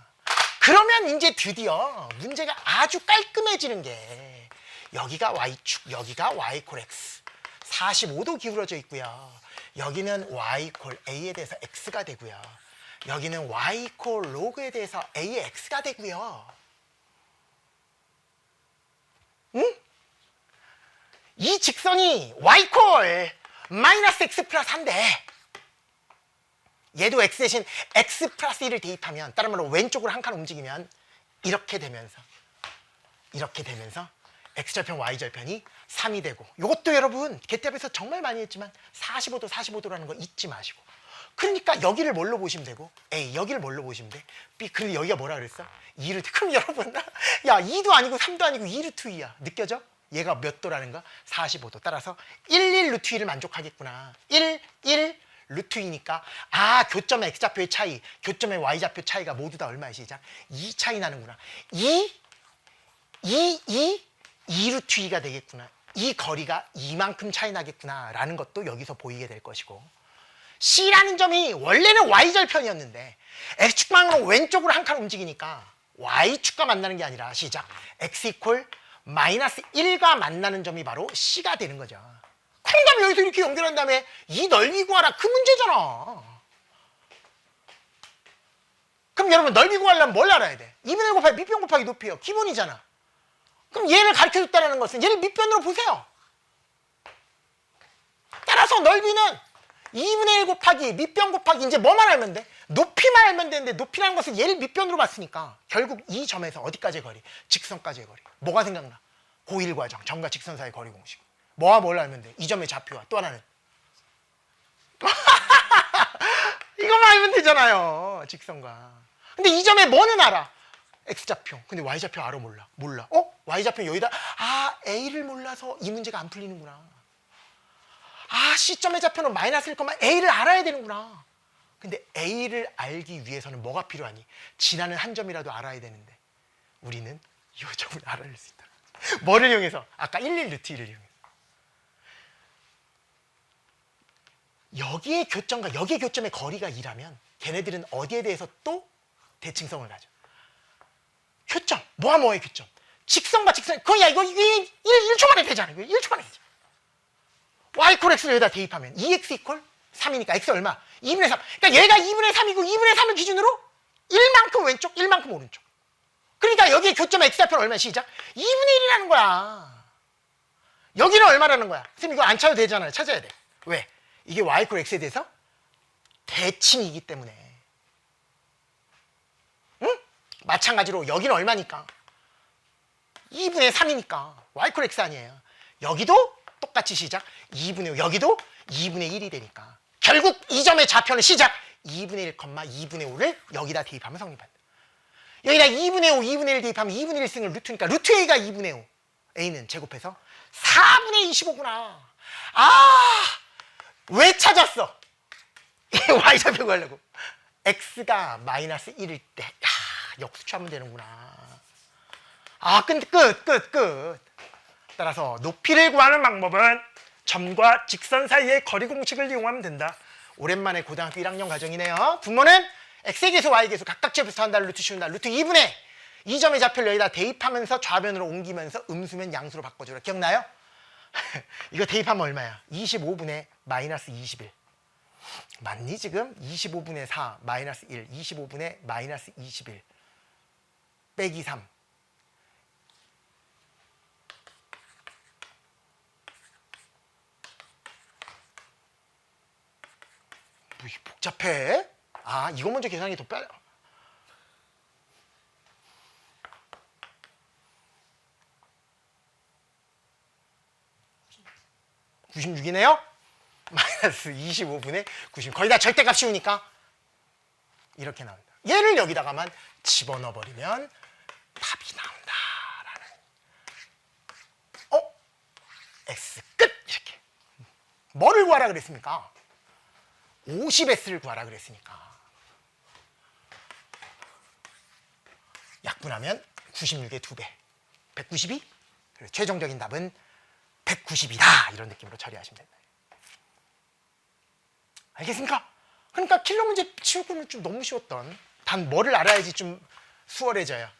그러면 이제 드디어 문제가 아주 깔끔해지는 게, 여기가 y축, 여기가 y = x, 45도 기울어져 있고요. 여기는 y 이퀄 a에 대해서 x가 되고요. 여기는 y 이퀄 로그에 대해서 a의 x가 되고요. 응? 이 직선이 y 이퀄 마이너스 x 플러스 1인데 얘도 x 대신 x 플러스 1을 대입하면, 다른 말로 왼쪽으로 한 칸 움직이면 이렇게 되면서 x절편 y절편이 3이 되고, 이것도 여러분 개탑에서 정말 많이 했지만 45도 45도라는 거 잊지 마시고, 그러니까 여기를 뭘로 보시면 되고 A, 여기를 뭘로 보시면 돼? B, 그런데 여기가 뭐라 그랬어? 2루트. 그럼 여러분 야 2도 아니고 3도 아니고 2루트 2야. 느껴져? 얘가 몇 도라는 거? 45도. 따라서 1 루트 2를 만족하겠구나. 1 루트 2니까 아, 교점의 x좌표의 차이, 교점의 y좌표 차이가 모두 다 얼마야? 시작. 2 차이 나는구나. 2 루트 2가 되겠구나. 이 거리가 이만큼 차이 나겠구나 라는 것도 여기서 보이게 될 것이고, C라는 점이 원래는 y절편이었는데 x축방으로 왼쪽으로 한 칸 움직이니까 y축과 만나는 게 아니라, 시작, x 이퀄 마이너스 1과 만나는 점이 바로 C가 되는 거죠. 그런 다음에 여기서 이렇게 연결한 다음에 이 넓이 구하라, 그 문제잖아. 그럼 여러분 넓이 구하려면 뭘 알아야 돼? 2분의 1 곱하기 밑변 곱하기 높이요. 기본이잖아. 그럼 얘를 가르쳐줬다는 것은 얘를 밑변으로 보세요. 따라서 넓이는 2분의 1 곱하기 밑변 곱하기 이제 뭐만 알면 돼? 높이만 알면 되는데, 높이라는 것은 얘를 밑변으로 봤으니까 결국 이 점에서 어디까지의 거리? 직선까지의 거리. 뭐가 생각나? 고1 과정, 점과 직선 사이의 거리 공식. 뭐와 뭘 알면 돼? 이 점의 좌표와 또 하나는 이것만 알면 되잖아요. 직선과. 근데 이 점의 뭐는 알아? x좌표. 근데 y좌표 알아? 몰라. y좌표 여기다, 아, a를 몰라서 이 문제가 안 풀리는구나. 아, C점의 좌표는 마이너스일 거면 A를 알아야 되는구나. 근데 A를 알기 위해서는 뭐가 필요하니? 지나는 한 점이라도 알아야 되는데 우리는 이 점을 알아낼 수 있다. 뭐를 이용해서? 아까 1 루트 1을 이용해서. 여기의 교점과 여기의 교점의 거리가 2라면 걔네들은 어디에 대해서 또 대칭성을 가져? 교점. 뭐와 뭐의 교점? 직선과 직선. 그거 야, 이거 1초 만에 되잖아. 이거 1초 만에 되잖아. y 이퀄 x를 여기다 대입하면 2x 이퀄 3이니까 x 얼마? 2분의 3. 그러니까 얘가 2분의 3이고 2분의 3을 기준으로 1만큼 왼쪽, 1만큼 오른쪽. 그러니까 여기에 교점의 x좌표는 얼마? 시작. 2분의 1이라는 거야. 여기는 얼마라는 거야? 선생님 이거 안 찾아도 되잖아요. 찾아야 돼. 왜? 이게 y 이퀄 x에 대해서 대칭이기 때문에. 응? 마찬가지로 여기는 얼마니까? 2분의 3이니까 y 이퀄 x 아니에요. 여기도 똑같이 시작. 2분의 5. 여기도 2분의 1이 되니까 결국 이 점의 좌표는 시작. 2분의 1, 2분의 5를 여기다 대입하면 성립한다. 여기다 2분의 5, 2분의 1 대입하면 2분의 1 쓰는 루트니까 루트 A가 2분의 5. A는 제곱해서 4분의 25구나. 아, 왜 찾았어? y좌표 구하려고. x가 마이너스 1일 때 역수추하면 되는구나. 아, 끝. 따라서 높이를 구하는 방법은 점과 직선 사이의 거리 공식을 이용하면 된다. 오랜만에 고등학교 1학년 과정이네요. 분모는 x의 계수, y의 계수 각각 제곱해서 한다. 루트 씌운다. 루트 2분의 이 점의 좌표를 여기다 대입하면서 좌변으로 옮기면서 음수면 양수로 바꿔줘라. 기억나요? 이거 대입하면 얼마야? 25분의 마이너스 21. 맞니 지금? 25분의 4 마이너스 1, 25분의 마이너스 21 빼기 3. 뭐 복잡해? 아, 이거 먼저 계산이 더 빨리. 96이네요? 마이너스 25분의 90. 거의 다 절대값 씌우니까 이렇게 나온다. 얘를 여기다가만 집어넣어 버리면 답이 나온다라는. x 끝. 이렇게. 뭐를 구하라 그랬습니까? 50S를 구하라 그랬으니까. 약분하면 96의 2배. 192? 그래서 최종적인 답은 190이다. 이런 느낌으로 처리하시면 된다. 알겠습니까? 그러니까 킬러 문제 치우고는 좀 너무 쉬웠던, 단 뭐를 알아야지 좀 수월해져요.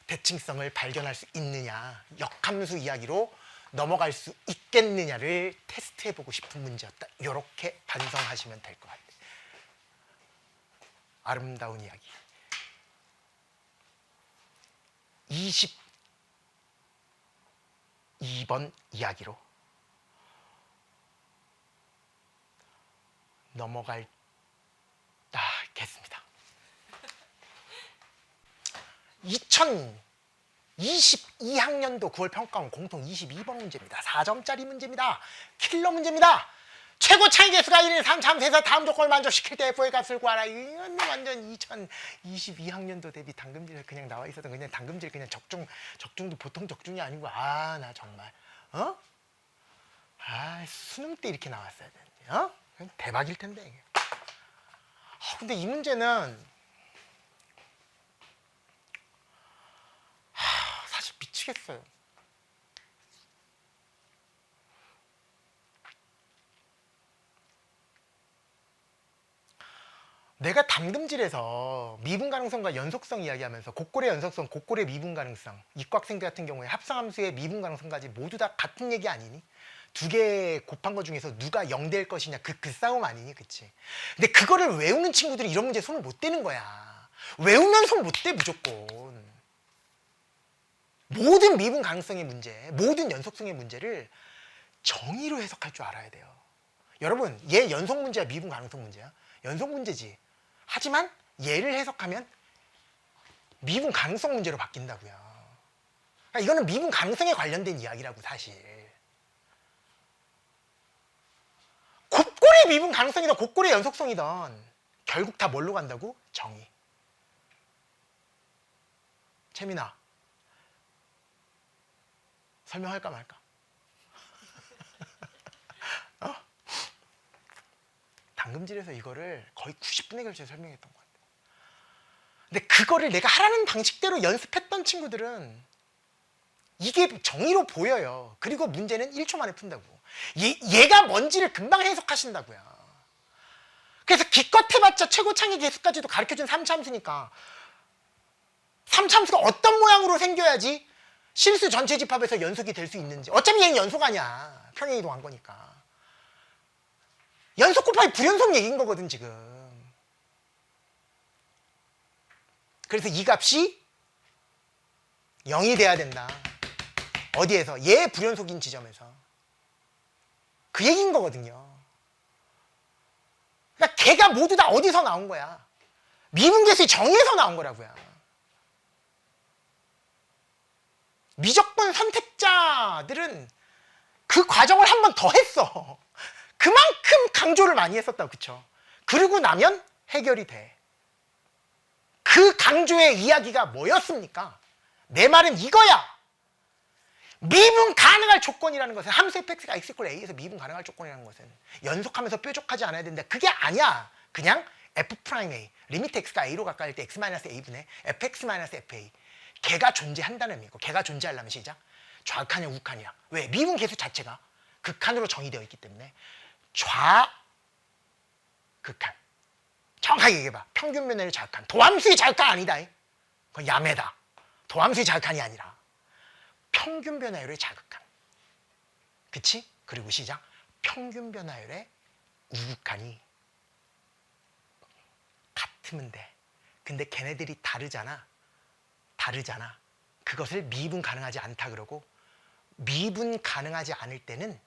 대칭성을 발견할 수 있느냐. 역함수 이야기로 넘어갈 수 있겠느냐를 테스트해보고 싶은 문제였다. 이렇게 반성하시면 될 것 같아요. 아름다운 이야기. 22번 이야기로 넘어가겠습니다. 2022학년도 9월 평가원 공통 22번 문제입니다. 4점짜리 문제입니다. 킬러 문제입니다. 최고 차이 개수가 1인 3참수에서 다음 조건을 만족시킬 때 F의 값을 구하라. 이건 완전 2022학년도 대비 당금질 그냥 나와 있었던 그냥 당금질 그냥 적중도 보통 적중이 아니고 나 정말 수능 때 이렇게 나왔어야 되는데 대박일 텐데 이게. 근데 이 문제는 사실 미치겠어요. 내가 담금질에서 미분 가능성과 연속성 이야기하면서 곡골의 연속성, 곡골의 미분 가능성, 이과학생들 같은 경우에 합성함수의 미분 가능성까지 모두 다 같은 얘기 아니니? 두 개 곱한 거 중에서 누가 0 될 것이냐 그 싸움 아니니? 그치? 근데 그거를 외우는 친구들이 이런 문제에 손을 못 대는 거야. 외우면 손 못 대 무조건. 모든 미분 가능성의 문제, 모든 연속성의 문제를 정의로 해석할 줄 알아야 돼요. 여러분, 얘 연속 문제야, 미분 가능성 문제야? 연속 문제지. 하지만 얘를 해석하면 미분 가능성 문제로 바뀐다고요. 그러니까 이거는 미분 가능성에 관련된 이야기라고 사실. 곡골의 미분 가능성이든 곡골의 연속성이든 결국 다 뭘로 간다고? 정의. 채민아, 설명할까 말까? 당금질에서 이거를 거의 90분에 걸쳐 설명했던 것 같아요. 근데 그거를 내가 하라는 방식대로 연습했던 친구들은 이게 정의로 보여요. 그리고 문제는 1초 만에 푼다고. 얘가 뭔지를 금방 해석하신다고요. 그래서 기껏 해봤자 최고 창의 개수까지도 가르쳐준 3참수니까 3참수가 어떤 모양으로 생겨야지 실수 전체 집합에서 연속이 될 수 있는지. 어차피 얘는 연속 아니야. 평행이동한 거니까. 연속 곱하기 불연속 얘기인 거거든 지금. 그래서 이 값이 0이 돼야 된다. 어디에서? 얘 불연속인 지점에서. 그 얘기인 거거든요. 그러니까 걔가 모두 다 어디서 나온 거야? 미분계수의 정의에서 나온 거라고요. 미적분 선택자들은 그 과정을 한 번 더 했어. 그만큼 강조를 많이 했었다고. 그쵸? 그러고 나면 해결이 돼. 그 강조의 이야기가 뭐였습니까? 내 말은 이거야. 미분 가능할 조건이라는 것은 함수 fx가 x = a에서 미분 가능할 조건이라는 것은 연속하면서 뾰족하지 않아야 된다. 그게 아니야. 그냥 f'A 리미트 x가 a로 가까울 때 x-a분의 fx-fa 걔가 존재한다는 의미고, 걔가 존재하려면 시작. 좌극한이야 우극한이야. 왜? 미분 계수 자체가 극한으로 정의되어 있기 때문에 좌극한. 정확하게 얘기해봐. 평균 변화율 자극한. 도함수의 자극한 아니다. 그건 야매다. 도함수의 자극한이 아니라 평균 변화율의 자극한. 그치? 그리고 시작. 평균 변화율의 우극한이 같으면 돼. 근데 걔네들이 다르잖아. 그것을 미분 가능하지 않다 그러고, 미분 가능하지 않을 때는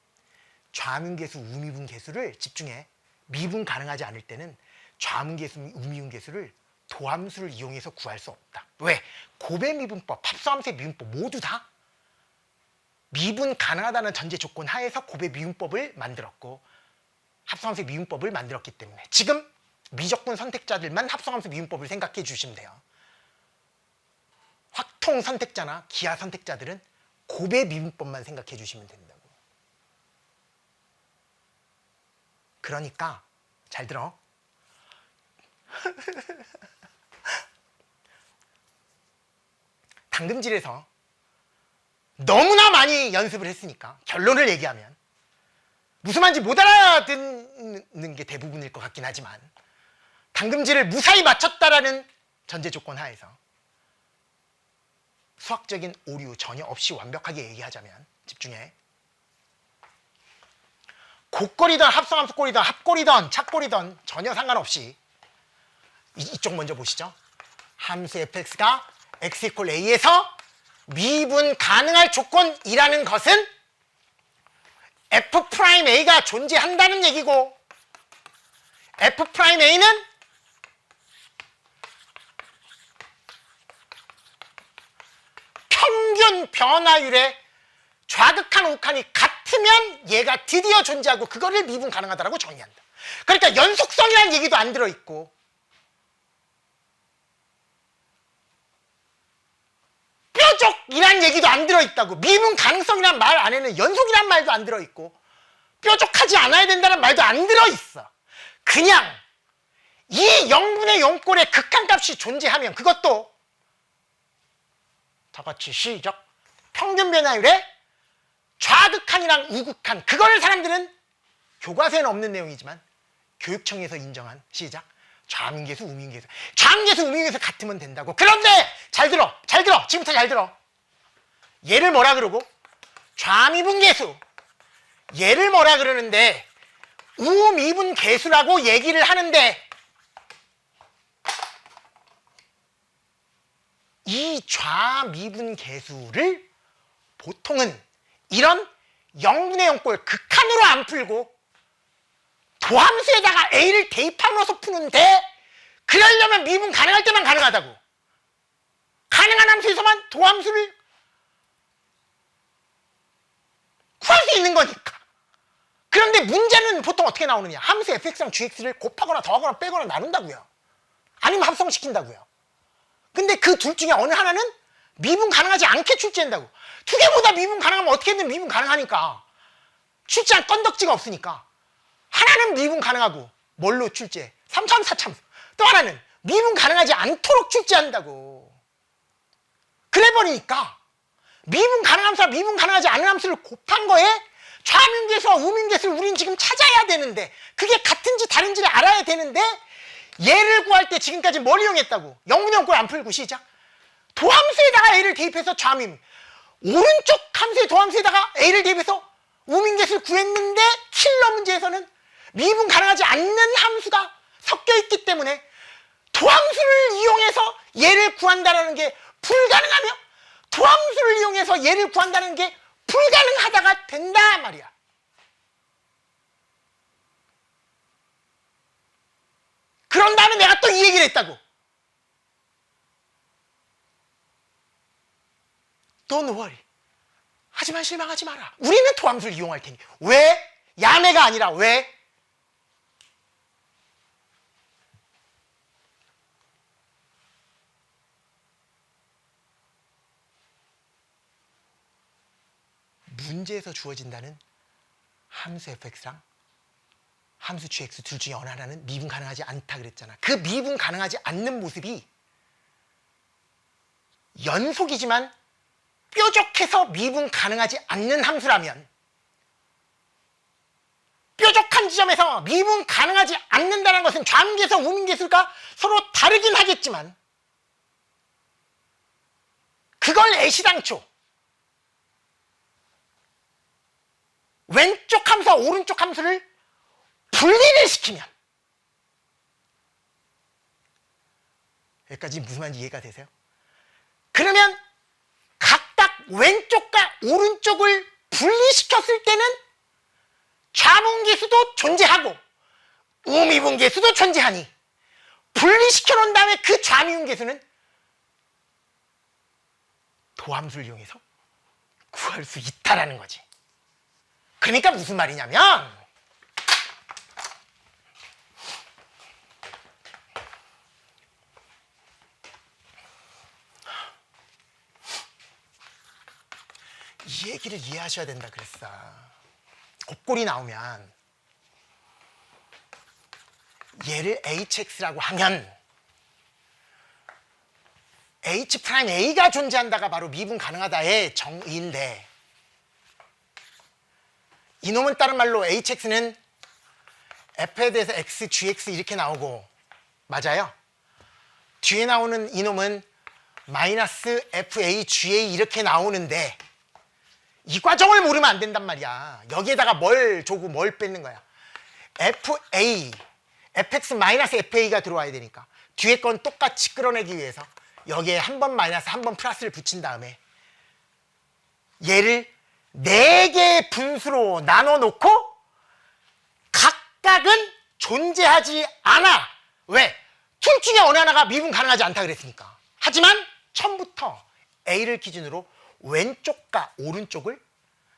좌미분계수, 우미분계수를 집중해. 미분 가능하지 않을 때는 좌미분계수, 우미분계수를 도함수를 이용해서 구할 수 없다. 왜? 고배미분법, 합성함수의 미분법 모두 다 미분 가능하다는 전제 조건 하에서 고배미분법을 만들었고 합성함수의 미분법을 만들었기 때문에 지금 미적분 선택자들만 합성함수 미분법을 생각해 주시면 돼요. 확통 선택자나 기하 선택자들은 고배 미분법만 생각해 주시면 된다고. 그러니까 잘 들어. 당금질에서 너무나 많이 연습을 했으니까 결론을 얘기하면 무슨 말인지 못 알아듣는 게 대부분일 것 같긴 하지만 당금질을 무사히 마쳤다라는 전제 조건 하에서 수학적인 오류 전혀 없이 완벽하게 얘기하자면 집중해. 곱골이든 합성함수골이든 합골이든 착골이든 전혀 상관없이 이쪽 먼저 보시죠. 함수 fx가 x 이퀄 a에서 미분 가능할 조건이라는 것은 f'a가 존재한다는 얘기고 f'a는 평균 변화율의 좌극한 우극한이 같으면 얘가 드디어 존재하고 그거를 미분 가능하다라고 정의한다. 그러니까 연속성이라는 얘기도 안 들어있고 뾰족이란 얘기도 안 들어있다고. 미분 가능성이란 말 안에는 연속이란 말도 안 들어있고 뾰족하지 않아야 된다는 말도 안 들어있어. 그냥 이 0분의 0꼴의 극한값이 존재하면 그것도 다 같이 시작. 평균 변화율의 좌극한이랑 우극한, 그거를 사람들은 교과서에는 없는 내용이지만 교육청에서 인정한, 시작, 좌민계수 우민계수, 좌민계수 우민계수 같으면 된다고. 그런데 잘 들어 지금부터 잘 들어. 얘를 뭐라 그러고? 좌미분계수. 얘를 뭐라 그러는데 우미분계수라고 얘기를 하는데 이 좌미분계수를 보통은 이런 0분의 0꼴 극한으로 안 풀고 도함수에다가 a를 대입함으로써 푸는데, 그러려면 미분 가능할 때만 가능하다고. 가능한 함수에서만 도함수를 구할 수 있는 거니까. 그런데 문제는 보통 어떻게 나오느냐. 함수 fx랑 gx를 곱하거나 더하거나 빼거나 나눈다고요. 아니면 합성시킨다고요. 근데 그 둘 중에 어느 하나는 미분 가능하지 않게 출제한다고. 두 개보다 미분 가능하면 어떻게든 미분 가능하니까. 출제한 건덕지가 없으니까. 하나는 미분 가능하고 뭘로 출제? 3차함수, 4차함수. 또 하나는 미분 가능하지 않도록 출제한다고. 그래버리니까 미분 가능한 함수와 미분 가능하지 않은 함수를 곱한 거에 좌민계수와 우민계수를 우린 지금 찾아야 되는데, 그게 같은지 다른지를 알아야 되는데, 얘를 구할 때 지금까지 뭘 이용했다고? 0분의 0꼴 안 풀고 시작. 도함수에다가 a를 대입해서 좌민, 오른쪽 함수의 도함수에다가 a를 대입해서 우민계수를 구했는데 킬러 문제에서는 미분 가능하지 않는 함수가 섞여 있기 때문에 도함수를 이용해서 얘를 구한다는 게 불가능하며 도함수를 이용해서 얘를 구한다는 게 불가능하다가 된다 말이야. 그런 다음에 내가 또 이 얘기를 했다고. Don't worry. 하지만 실망하지 마라. 우리는 도함수를 이용할 테니. 왜? 야매가 아니라 왜? 문제에서 주어진다는 함수 fx랑 함수 gx 둘 중에 어느 하나는 미분 가능하지 않다 그랬잖아. 그 미분 가능하지 않는 모습이 연속이지만 뾰족해서 미분 가능하지 않는 함수라면, 뾰족한 지점에서 미분 가능하지 않는다는 것은 좌민계수, 우민계수가 서로 다르긴 하겠지만 그걸 애시당초 왼쪽 함수와 오른쪽 함수를 분리를 시키면, 여기까지 무슨 말인지 이해가 되세요? 그러면 각각 왼쪽과 오른쪽을 분리시켰을 때는 좌분계수도 존재하고 우미분계수도 존재하니, 분리시켜 놓은 다음에 그 좌미분계수는 도함수를 이용해서 구할 수 있다라는 거지. 그러니까 무슨 말이냐면, 이 얘기를 이해하셔야 된다 그랬어. 곱골이 나오면 얘를 hx라고 하면 h'a가 존재한다가 바로 미분 가능하다의 정의인데, 이놈은 다른 말로 hx는 f에 대해서 x, gx 이렇게 나오고, 맞아요? 뒤에 나오는 이놈은 마이너스 fa, ga 이렇게 나오는데, 이 과정을 모르면 안 된단 말이야. 여기에다가 뭘 조고 뭘 뺏는 거야. FA, fx-fa가 들어와야 되니까 뒤에 건 똑같이 끌어내기 위해서 여기에 한 번 마이너스 한 번 플러스를 붙인 다음에 얘를 4개의 분수로 나눠 놓고 각각은 존재하지 않아. 왜? 둘 중에 어느 하나가 미분 가능하지 않다 그랬으니까. 하지만 처음부터 A를 기준으로 왼쪽과 오른쪽을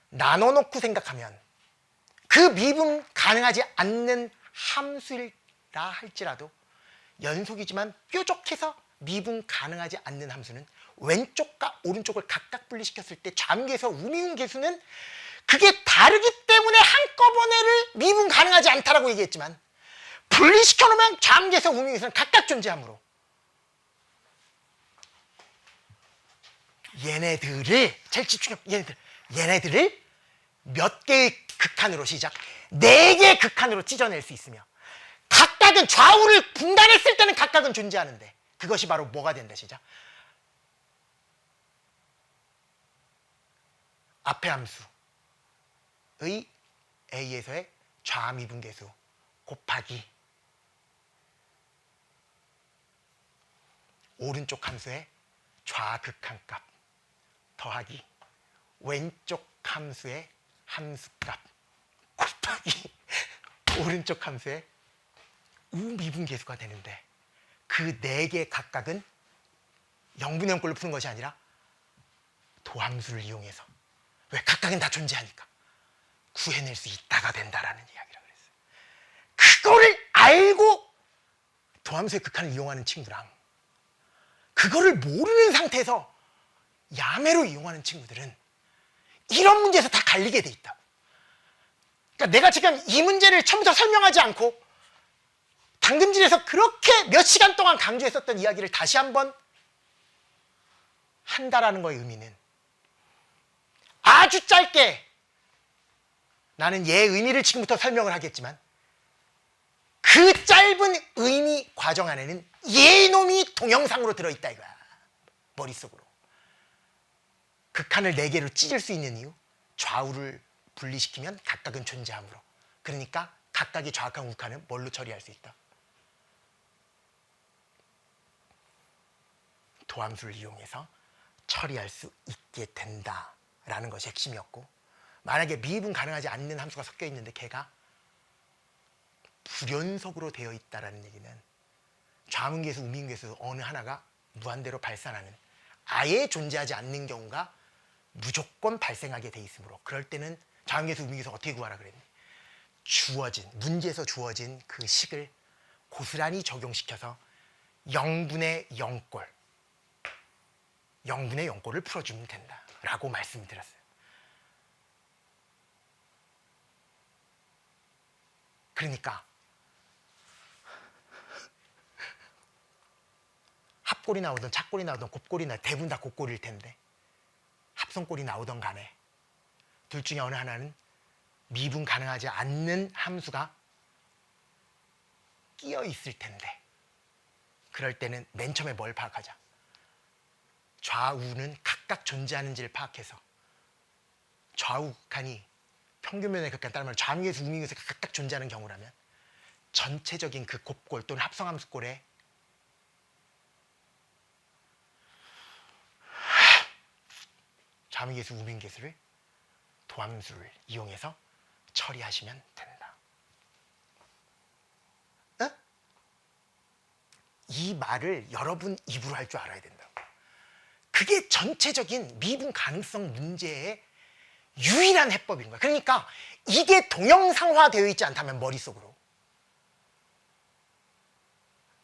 나눠 놓고 생각하면 그 미분 가능하지 않는 함수라 할지라도 연속이지만 뾰족해서 미분 가능하지 않는 함수는 왼쪽과 오른쪽을 각각 분리시켰을 때 좌미계에서 우미분계수는 그게 다르기 때문에 한꺼번에를 미분 가능하지 않다라고 얘기했지만 분리시켜 놓으면 좌미계에서 우미분계수는 각각 존재하므로 얘네들을 제일 집중해. 얘네들을 몇 개의 극한으로 시작 4개의 극한으로 찢어낼 수 있으며 각각은 좌우를 분간했을 때는 각각은 존재하는데 그것이 바로 뭐가 된다 시작 앞의 함수의 A에서의 좌미분계수 곱하기 오른쪽 함수의 좌극한값 더하기 왼쪽 함수의 함수값 곱하기 오른쪽 함수의 우미분계수가 되는데 그 4개 각각은 0분의 0꼴로 푸는 것이 아니라 도함수를 이용해서 왜 각각은 다 존재하니까 구해낼 수 있다가 된다라는 이야기라고 그랬어요. 그거를 알고 도함수의 극한을 이용하는 친구랑 그거를 모르는 상태에서 야매로 이용하는 친구들은 이런 문제에서 다 갈리게 돼 있다. 그러니까 내가 지금 이 문제를 처음부터 설명하지 않고 당금질에서 그렇게 몇 시간 동안 강조했었던 이야기를 다시 한번 한다라는 거의 의미는 아주 짧게 나는 얘의 의미를 지금부터 설명을 하겠지만 그 짧은 의미 과정 안에는 얘 놈이 동영상으로 들어있다 이거야. 머릿속으로. 극한을 4개로 찢을 수 있는 이유 좌우를 분리시키면 각각은 존재하므로 그러니까 각각의 좌극한 우극한은 뭘로 처리할 수 있다? 도함수를 이용해서 처리할 수 있게 된다라는 것이 핵심이었고 만약에 미분 가능하지 않는 함수가 섞여 있는데 걔가 불연속으로 되어 있다라는 얘기는 좌문계수, 우민계수 어느 하나가 무한대로 발산하는 아예 존재하지 않는 경우가 무조건 발생하게 돼 있으므로 그럴 때는 좌문계수, 우민계수 어떻게 구하라 그랬니? 문제에서 주어진 그 식을 고스란히 적용시켜서 0분의 0꼴 0분의 0꼴을 풀어주면 된다라고 말씀드렸어요. 그러니까 합골이 나오든 착골이 나오든 곱골이 나오든 대부분 다 곱골일 텐데 합성골이 나오던 간에 둘 중에 어느 하나는 미분 가능하지 않는 함수가 끼어 있을 텐데 그럴 때는 맨 처음에 뭘 파악하자? 좌우는 각각 존재하는지를 파악해서 좌우 극한이 평균면의 극한 따르면 좌미에서 우미에서 각각 존재하는 경우라면 전체적인 그 곱골 또는 합성함수골의 좌미계수, 우민계수를 도함수를 이용해서 처리하시면 된다. 어? 이 말을 여러분 입으로 할 줄 알아야 된다고. 그게 전체적인 미분 가능성 문제의 유일한 해법인 거야. 그러니까 이게 동영상화되어 있지 않다면 머릿속으로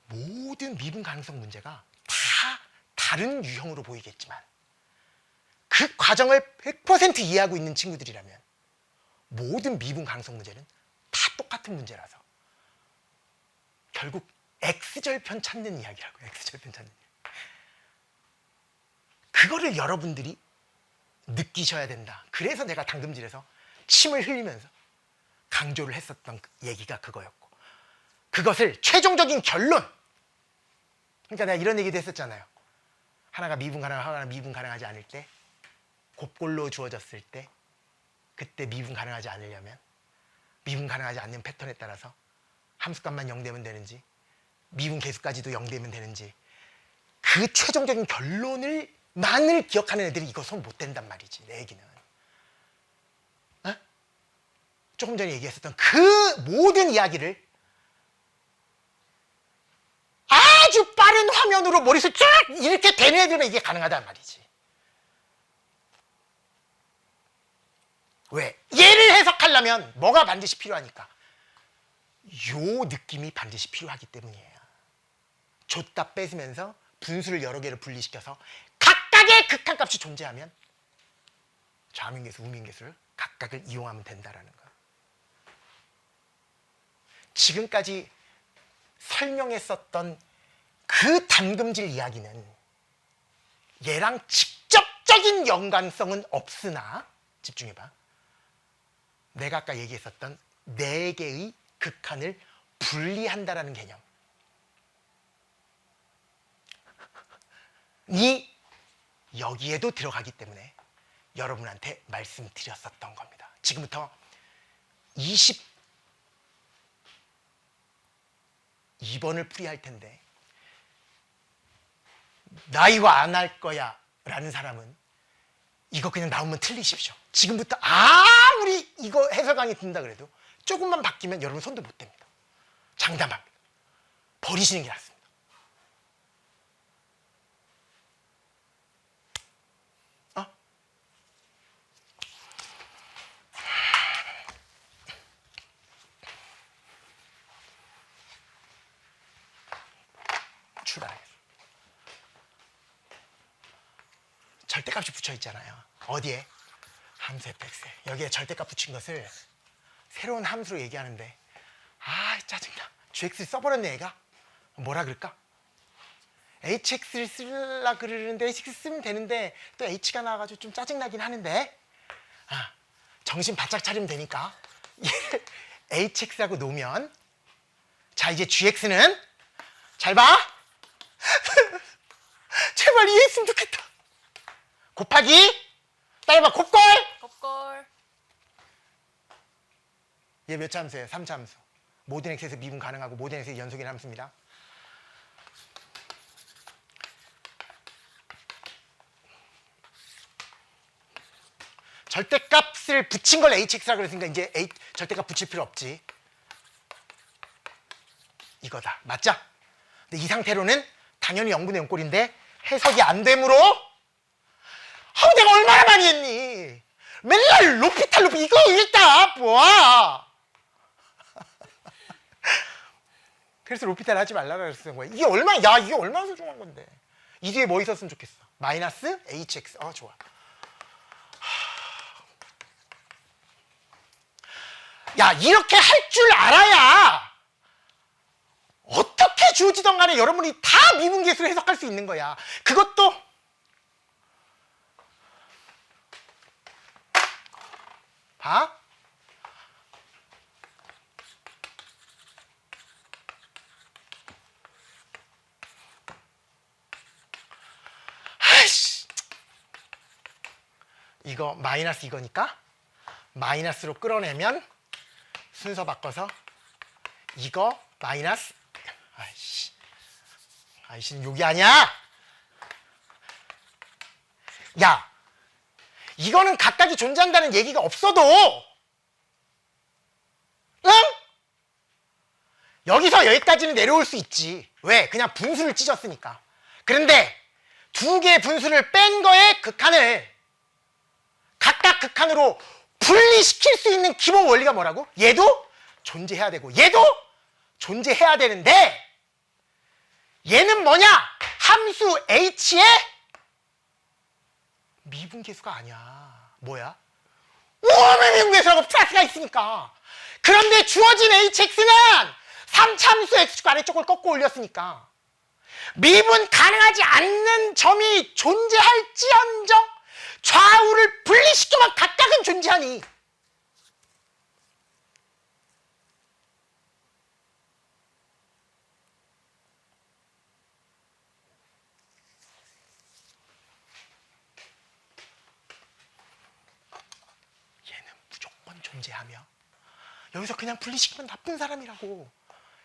모든 미분 가능성 문제가 다 다른 유형으로 보이겠지만 그 과정을 100% 이해하고 있는 친구들이라면 모든 미분 가능성 문제는 다 똑같은 문제라서 결국 X절편 찾는 이야기라고요. X절편 찾는 이야기. 그거를 여러분들이 느끼셔야 된다. 그래서 내가 당금질에서 침을 흘리면서 강조를 했었던 얘기가 그거였고 그것을 최종적인 결론 그러니까 내가 이런 얘기도 했었잖아요. 하나가 미분 가능하고 하나가 미분 가능하지 않을 때 곱골로 주어졌을 때 그때 미분 가능하지 않으려면 미분 가능하지 않는 패턴에 따라서 함수값만 0되면 되는지 미분 계수까지도 0되면 되는지 그 최종적인 결론을만을 기억하는 애들이 이거 손 못 댄단 말이지. 내 얘기는. 어? 조금 전에 얘기했었던 그 모든 이야기를 아주 빠른 화면으로 머릿속에 쫙 이렇게 되는 애들은 이게 가능하단 말이지. 왜? 얘를 해석하려면 뭐가 반드시 필요하니까? 요 느낌이 반드시 필요하기 때문이에요. 줬다 뺏으면서 분수를 여러 개를 분리시켜서 각각의 극한값이 존재하면 좌민계수, 우민계수를 각각을 이용하면 된다라는 거야. 지금까지 설명했었던 그 담금질 이야기는 얘랑 직접적인 연관성은 없으나 집중해봐. 내가 아까 얘기했었던 4개의 극한을 분리한다라는 개념. 이 여기에도 들어가기 때문에 여러분한테 말씀드렸었던 겁니다. 지금부터 22번을 풀이할 텐데 나 이거 안 할 거야 라는 사람은 이거 그냥 나오면 틀리십시오. 지금부터 아무리 이거 해설 강의 듣는다 그래도 조금만 바뀌면 여러분 손도 못 댑니다. 장담합니다. 버리시는 게 낫습니다. 출발하겠습니다. 절대값이 붙여 있잖아요. 어디에? 함수 fx에. 여기에 절대값 붙인 것을 새로운 함수로 얘기하는데 아 짜증나. gx를 써버렸네 얘가. 뭐라 그럴까? hx를 쓰려고 그러는데 hx 쓰면 되는데 또 h가 나와가지고 좀 짜증나긴 하는데 정신 바짝 차리면 되니까 얘를 hx라고 놓으면 자 이제 gx는 잘 봐. 제발 이해했으면 좋겠다. 곱하기 따라봐 곱걸.
곱걸.
얘 몇 차 함수예요? 3차 함수. 모든 x에서 미분 가능하고 모든 x의 연속인 함수입니다. 절대값을 붙인 걸 hx라고 그랬으니까 이제 절대값 붙일 필요 없지. 이거다. 맞죠? 근데 이 상태로는 당연히 0분의 0꼴인데 해석이 안 되므로 내가 얼마나 많이 했니? 맨날 로피탈 로피 이거 읽다 뭐야? 그래서 로피탈 하지 말라고 그랬던 거야. 이게 얼마나 소중한 건데. 이 뒤에 뭐 있었으면 좋겠어? 마이너스 hx. 좋아. 야 이렇게 할 줄 알아야 어떻게 주어지던 간에 여러분이 다 미분계수를 해석할 수 있는 거야. 그것도 봐. 아이씨. 이거 마이너스 이거니까 마이너스로 끌어내면 순서 바꿔서 이거 마이너스 아이씨는 욕이 아니야. 야 이거는 각각이 존재한다는 얘기가 없어도 응? 여기서 여기까지는 내려올 수 있지. 왜? 그냥 분수를 찢었으니까. 그런데 두 개의 분수를 뺀 거의 극한을 각각 극한으로 분리시킬 수 있는 기본 원리가 뭐라고? 얘도 존재해야 되고 얘도 존재해야 되는데 얘는 뭐냐? 함수 h의 미분계수가 아니야. 뭐야? 우음의 미분계수라고 플러스가 있으니까. 그런데 주어진 hx는 3차함수 x축 아래쪽을 꺾고 올렸으니까 미분 가능하지 않는 점이 존재할지언정 좌우를 분리시키면 각각은 존재하니 존재하며 여기서 그냥 분리시키면 나쁜 사람이라고.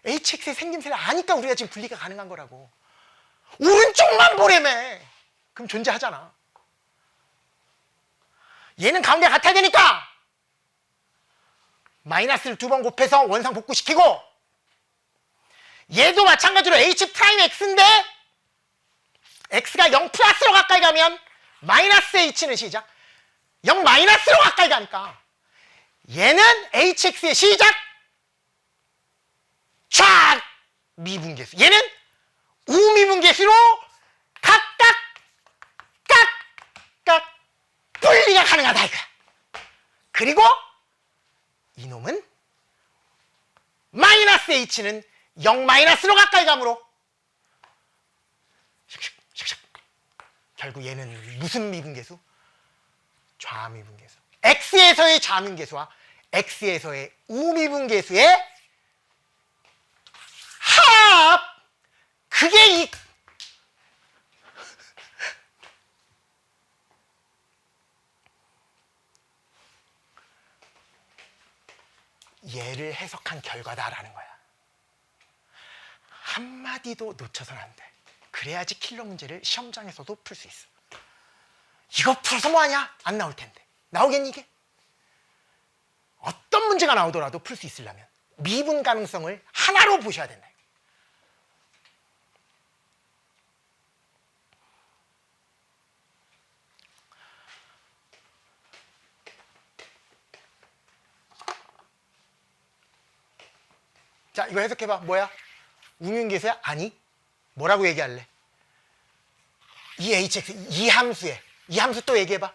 HX의 생김새를 아니까 우리가 지금 분리가 가능한 거라고. 오른쪽만 보래매. 그럼 존재하잖아. 얘는 가운데 같아야 되니까 마이너스를 2번 곱해서 원상 복구시키고, 얘도 마찬가지로 H'X인데 X가 0 플러스로 가까이 가면 마이너스 H는 시작 0 마이너스로 가까이 가니까 얘는 HX의 시작 촥 미분계수, 얘는 우미분계수로 각각 분리가 가능하다 이거야. 그리고 이놈은 마이너스 H는 0 마이너스로 가까이 가므로 결국 얘는 무슨 미분계수? 좌미분계수. X에서의 좌미분계수와 X에서의 우미분계수의 합! 그게 이 얘를 해석한 결과다라는 거야. 한마디도 놓쳐서는 안 돼. 그래야지 킬러 문제를 시험장에서도 풀 수 있어. 이거 풀어서 뭐하냐? 안 나올 텐데. 나오겠니 이게? 어떤 문제가 나오더라도 풀 수 있으려면 미분 가능성을 하나로 보셔야 된다. 자, 이거 해석해봐. 뭐야? 우미분계수야? 아니. 뭐라고 얘기할래? 이 hx, 이 함수 또 얘기해봐.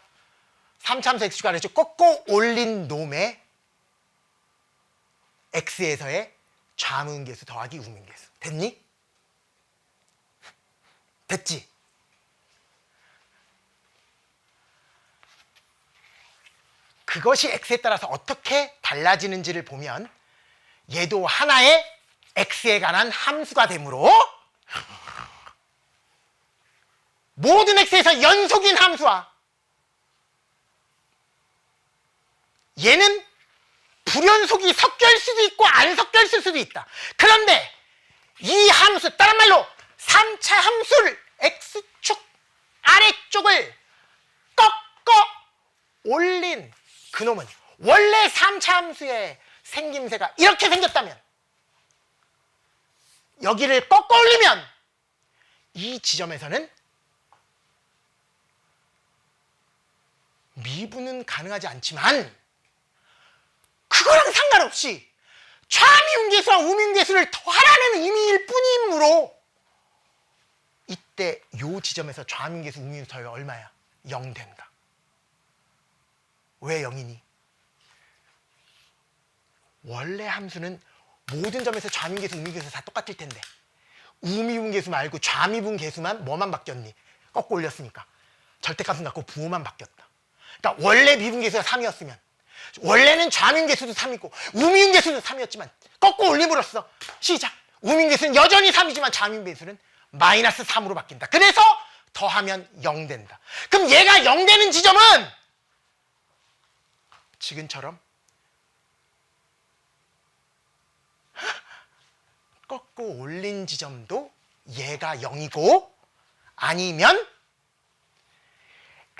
3차함수 x축 아래쪽 꺾고 올린 놈의 x에서의 좌미분계수 더하기 우미분계수. 됐니? 됐지? 그것이 x에 따라서 어떻게 달라지는지를 보면 얘도 하나의 x에 관한 함수가 되므로 모든 x에서 연속인 함수와 얘는 불연속이 섞여 수도 있고 안 섞여 있을 수도 있다. 그런데 이 함수, 다른 말로 3차 함수를 x축 아래쪽을 꺾어 올린 그놈은 원래 3차 함수의 생김새가 이렇게 생겼다면 여기를 꺾어 올리면 이 지점에서는 미분은 가능하지 않지만 그거랑 상관없이 좌미분계수와 우미분계수를 더하라는 의미일 뿐이므로 이때 요 지점에서 좌미분계수, 우미분계수 더하면 얼마야? 0 된다. 왜 0이니? 원래 함수는 모든 점에서 좌미분계수, 우미분계수 다 똑같을 텐데 우미분계수 말고 좌미분계수만 뭐만 바뀌었니? 꺾고 올렸으니까 절대값은 같고 부호만 바뀌었다. 그러니까 원래 미분계수가 3이었으면 원래는 좌미분계수도 3이고 우미분계수도 3이었지만 꺾고 올림으로써 시작 우미분계수는 여전히 3이지만 좌미분계수는 마이너스 3으로 바뀐다. 그래서 더하면 0 된다. 그럼 얘가 0 되는 지점은 지금처럼 꺾고 올린 지점도 얘가 0이고 아니면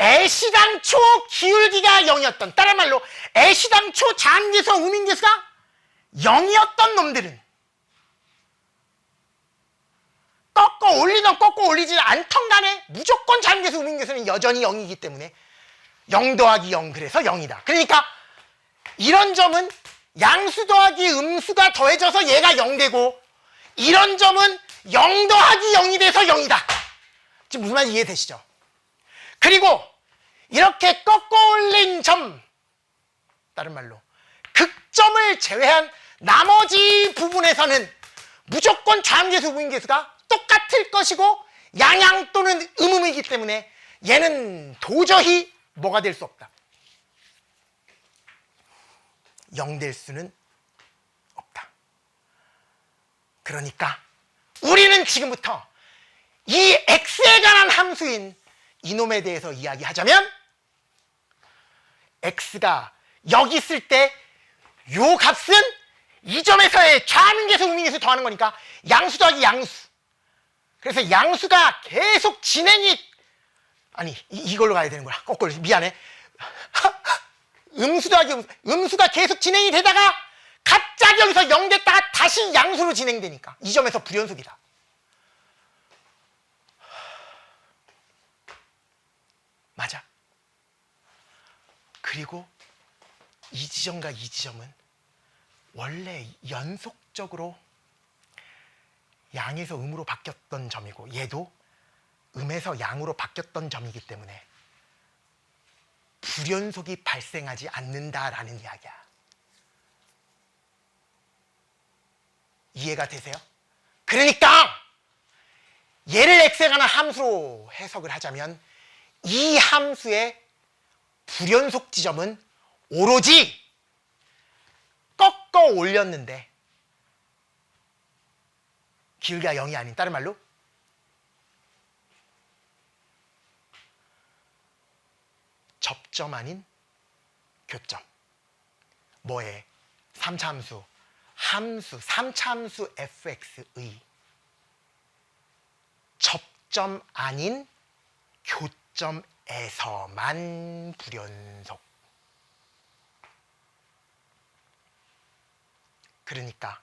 애시당초 기울기가 0이었던, 다른 말로 애시당초 좌미분계수와 우미분계수가 0이었던 놈들은 꺾어 올리던 꺾어 올리지 않던 간에 무조건 좌미분계수, 우미분계수는 여전히 0이기 때문에 0 더하기 0 그래서 0이다. 그러니까 이런 점은 양수 더하기 음수가 더해져서 얘가 0 되고 이런 점은 0 더하기 0이 돼서 0이다. 지금 무슨 말인지 이해되시죠? 그리고 이렇게 꺾어 올린 점, 다른 말로 극점을 제외한 나머지 부분에서는 무조건 좌미분계수, 우미분계수가 똑같을 것이고 양양 또는 음음이기 때문에 얘는 도저히 뭐가 될 수 없다. 0 될 수는 없다. 그러니까 우리는 지금부터 이 x에 관한 함수인 이놈에 대해서 이야기하자면 x가 여기 있을 때 요 값은 이 점에서의 좌민계수 음인계수 더하는 거니까 양수 더하기 양수. 그래서 양수가 계속 진행이 아니 이걸로 가야 되는 거야. 거꾸로 미안해. 음수 더하기 음수. 음수가 계속 진행이 되다가 갑자기 여기서 0 됐다가 다시 양수로 진행되니까 이 점에서 불연속이다. 맞아. 그리고 이 지점과 이 지점은 원래 연속적으로 양에서 음으로 바뀌었던 점이고 얘도 음에서 양으로 바뀌었던 점이기 때문에 불연속이 발생하지 않는다라는 이야기야. 이해가 되세요? 그러니까 얘를 x에 관한 함수로 해석을 하자면 이 함수의 불연속 지점은 오로지 꺾어 올렸는데 기울기가 0이 아닌 다른 말로 접점 아닌 교점. 뭐에? 3차 함수. 3차 함수 fx의 접점 아닌 교점에서만 불연속. 그러니까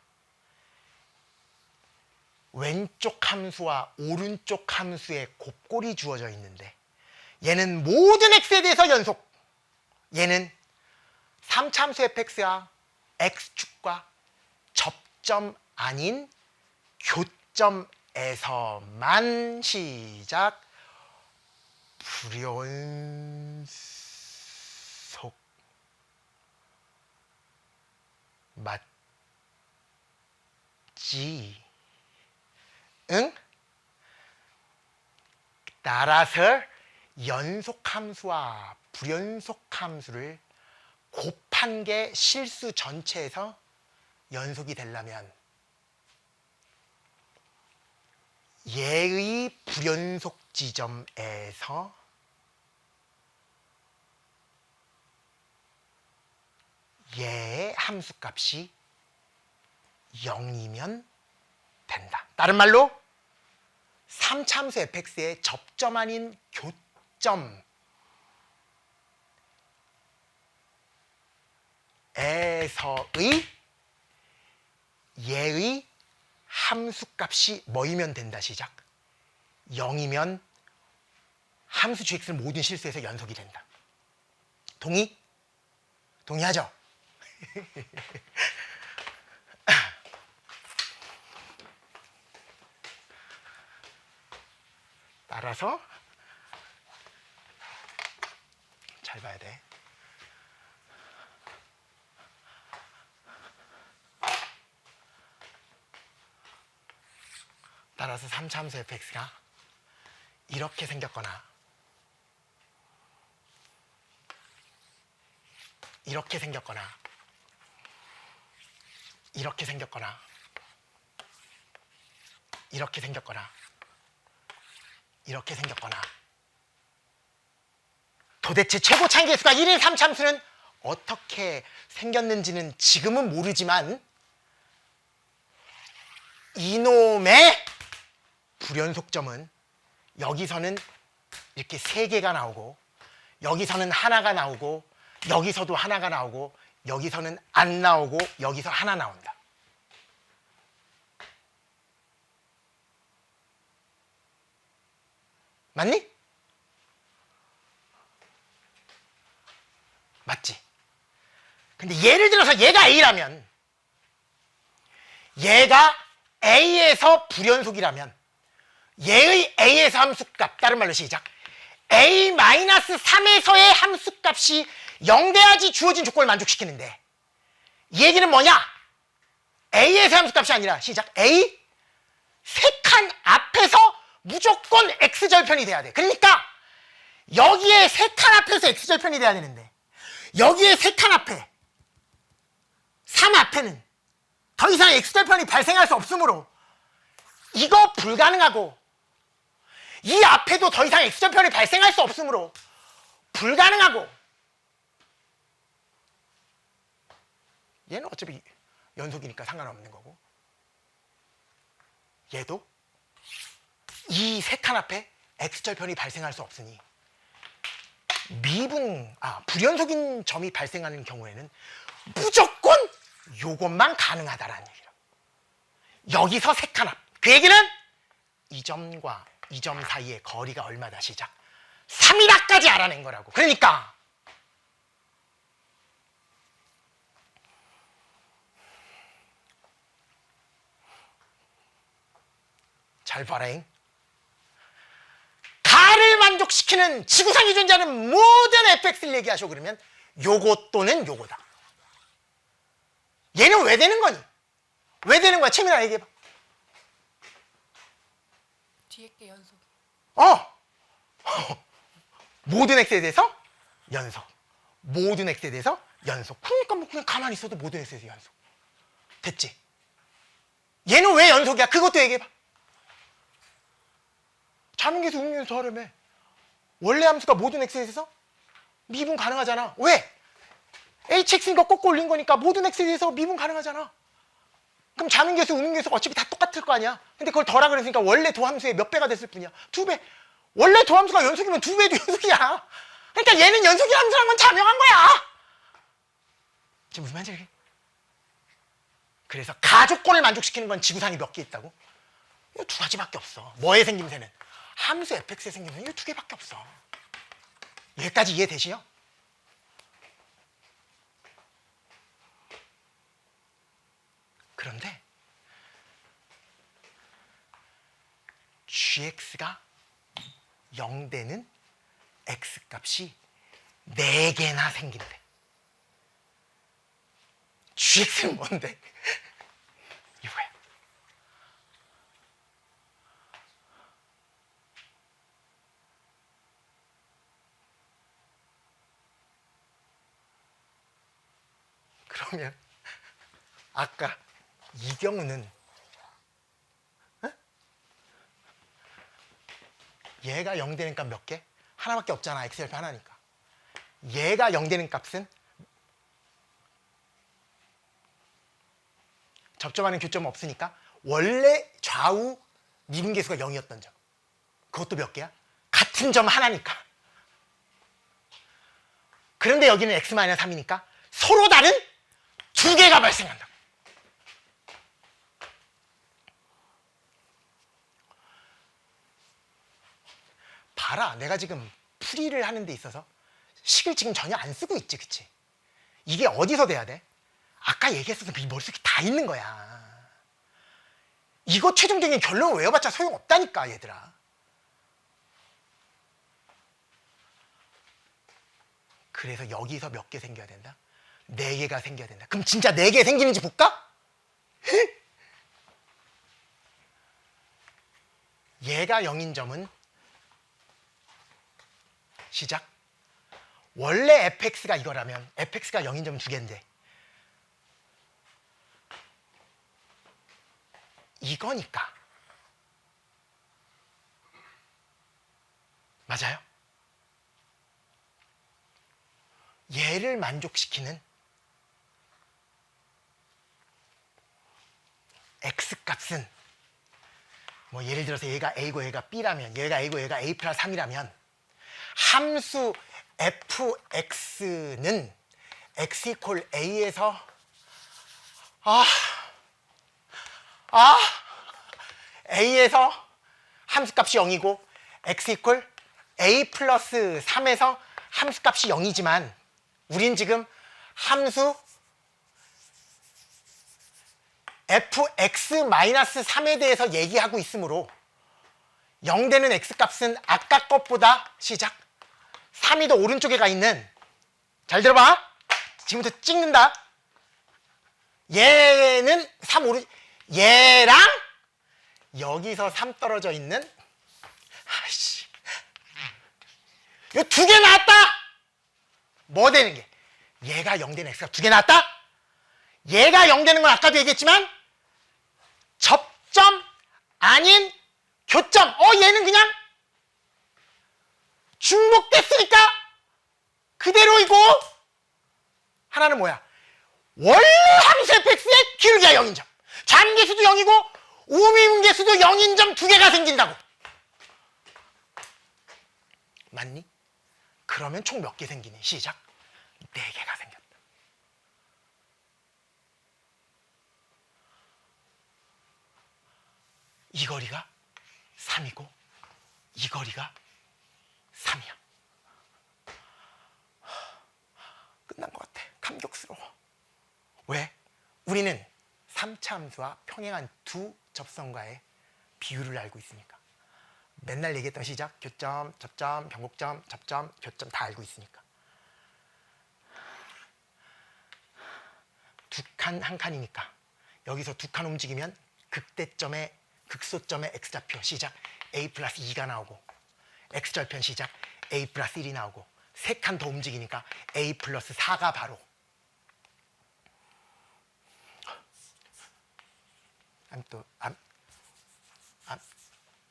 왼쪽 함수와 오른쪽 함수의 곱골이 주어져 있는데 얘는 모든 x에 대해서 연속. 얘는 3차 함수 fx와 x축과 접점 아닌 교점에서만 시작 불연속. 맞지? 응? 따라서 연속함수와 불연속함수를 곱한 게 실수 전체에서 연속이 되려면 얘의 불연속 지점에서 얘의 함수값이 0이면 된다. 다른 말로 3차 함수 fx의 접점 아닌 교점에서의 얘의 함수값이 뭐이면 된다. 시작. 0이면 함수 gx는 모든 실수에서 연속이 된다. 동의? 동의하죠? 따라서 잘 봐야 돼. 따라서 3차 함수 fx가 이렇게 생겼거나 이렇게 생겼거나 이렇게 생겼거나 이렇게 생겼거나 이렇게 생겼거나 도대체 최고 차이계수가 1인 3참수는 어떻게 생겼는지는 지금은 모르지만 이놈의 불연속점은 여기서는 이렇게 3개가 나오고 여기서는 하나가 나오고 여기서도 하나가 나오고 여기서는 안 나오고 여기서 하나 나온다. 맞니? 맞지? 근데 예를 들어서 얘가 A라면 얘가 A에서 불연속이라면 얘의 A에서 함수값, 다른 말로 시작. A-3에서의 함수값이 0 돼야지 주어진 조건을 만족시키는데 이 얘기는 뭐냐? A에서 함수값이 아니라 시작. A 3칸 앞에서 무조건 X절편이 돼야 돼. 그러니까 여기에 3칸 앞에서 X절편이 돼야 되는데 여기에 3칸 앞에 3 앞에는 더 이상 X절편이 발생할 수 없으므로 이거 불가능하고 이 앞에도 더 이상 X절편이 발생할 수 없으므로 불가능하고 얘는 어차피 연속이니까 상관없는 거고, 얘도 이 세 칸 앞에 x절편이 발생할 수 없으니 불연속인 점이 발생하는 경우에는 무조건 요것만 가능하다라는 얘기라고. 여기서 세 칸 앞. 그 얘기는 이 점과 이 점 사이의 거리가 얼마다 시작 3이다까지 알아낸 거라고. 그러니까 잘 봐라잉. 가를 만족시키는 지구상에 존재하는 모든 fx를 얘기하셔. 그러면 요거 또는 요거다. 얘는 왜 되는 거니? 왜 되는 거야? 채민아 얘기해봐.
뒤에 게 연속이.
모든 x에 대해서 연속. 모든 x에 대해서 연속. 그러니까 뭐 그냥 가만히 있어도 모든 x에 대해서 연속. 됐지? 얘는 왜 연속이야? 그것도 얘기해봐. 자문계수 응용해서 더하려면 원래 함수가 모든 x에 대해서 미분 가능하잖아. 왜? hx니까 꺾고 올린 거니까 모든 x에 대해서 미분 가능하잖아. 그럼 자문계수 응용계수 어차피 다 똑같을 거 아니야. 근데 그걸 더라 그랬으니까 원래 도함수의 몇 배가 됐을 뿐이야. 2배. 원래 도함수가 연속이면 2배도 연속이야. 그러니까 얘는 연속이 함수란 건 자명한 거야. 지금 무슨 말인지 알겠니? 그래서 가조건을 만족시키는 건 지구상에 몇 개 있다고? 이거 두 가지밖에 없어. 뭐의 생김새는? 함수 fx의 생김새는 이거 두 개밖에 없어. 여기까지 이해되시요? 그런데 gx가 0되는 x값이 4개나 생긴대. gx는 뭔데? 이거야. 그러면 아까 이 경우는 얘가 0 되는 값 몇 개? 하나밖에 없잖아. x절편 하나니까. 얘가 0 되는 값은 접점하는 교점 없으니까 원래 좌우 미분계수가 0이었던 점. 그것도 몇 개야? 같은 점 하나니까. 그런데 여기는 x-3이니까 서로 다른 두 개가 발생한다. 봐라. 내가 지금 풀이를 하는 데 있어서 식을 지금 전혀 안 쓰고 있지. 그치? 이게 어디서 돼야 돼? 아까 얘기했어서 이 머릿속에 다 있는 거야. 이거 최종적인 결론을 외워봤자 소용없다니까 얘들아. 그래서 여기서 몇 개 생겨야 된다? 4개가 생겨야 된다. 그럼 진짜 4개 생기는지 볼까? 얘가 0인 점은 시작. 원래 fx가 이거라면 fx가 0인 점은 2개인데 이거니까. 맞아요? 얘를 만족시키는 x값은 뭐 예를 들어서 얘가 a고 얘가 b라면, 얘가 a고 얘가 a 플러스 3이라면 함수 fx는 x 이퀄 a에서 a에서 함수값이 0이고 x 이퀄 a 플러스 3에서 함수값이 0이지만 우린 지금 함수 fx-3에 대해서 얘기하고 있으므로 0 되는 x값은 아까 것보다 시작 3이 더 오른쪽에 가 있는, 잘 들어봐. 지금부터 찍는다. 얘는 3 오른, 얘랑 여기서 3 떨어져 있는, 아이씨, 요 2개 나왔다. 뭐 되는 게? 얘가 0 되는 x가 2개 나왔다. 얘가 0 되는 건 아까도 얘기했지만 접점 아닌 교점. 얘는 그냥 중복됐으니까 그대로이고, 하나는 뭐야? 원래 함수 fx의 기울기가 0인 점, 잠계수도 0이고 우미분계수도 0인 점 두 개가 생긴다고. 맞니? 그러면 총 몇 개 생기니? 시작. 4개가 생겼다. 이 거리가 3이고 이 거리가 3이야. 끝난 것 같아. 감격스러워. 왜? 우리는 3차 함수와 평행한 두 접선과의 비율을 알고 있으니까. 맨날 얘기했던 시작, 교점, 접점, 변곡점, 접점, 교점 다 알고 있으니까. 두 칸 한 칸이니까 여기서 두 칸 움직이면 극대점의 극소점의 x좌표 시작 a 플러스 2가 나오고 x절편 시작 a 플러스 1이 나오고 세 칸 더 움직이니까 a 플러스 4가 바로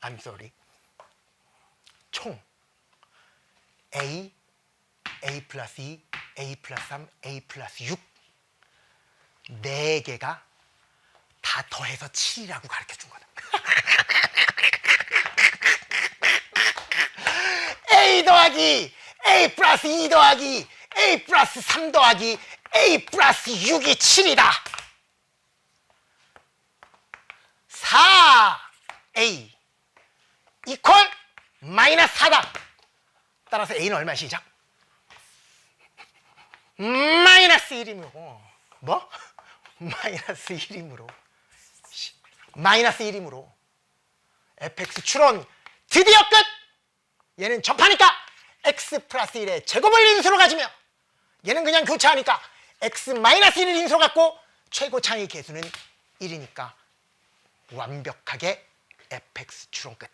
I'm sorry. 총 a 플러스 2, a 플러스 3, a 플러스 6 4개가 다 더해서 7이라고 가르쳐 준 거다. a 더하기 a 플러스 2 더하기 a 플러스 3 더하기 a 플러스 6이 7이다. 4a 이퀄 마이너스 4다. 따라서 a는 얼마 시작? 마이너스 1이므로 뭐? 마이너스 1이므로 마이너스 1이므로 fx 추론 드디어 끝! 얘는 접하니까 x 플러스 1의 제곱을 인수로 가지며 얘는 그냥 교차하니까 x 마이너스 1을 인수로 갖고 최고 차이 계수는 1이니까 완벽하게 fx 추론 끝.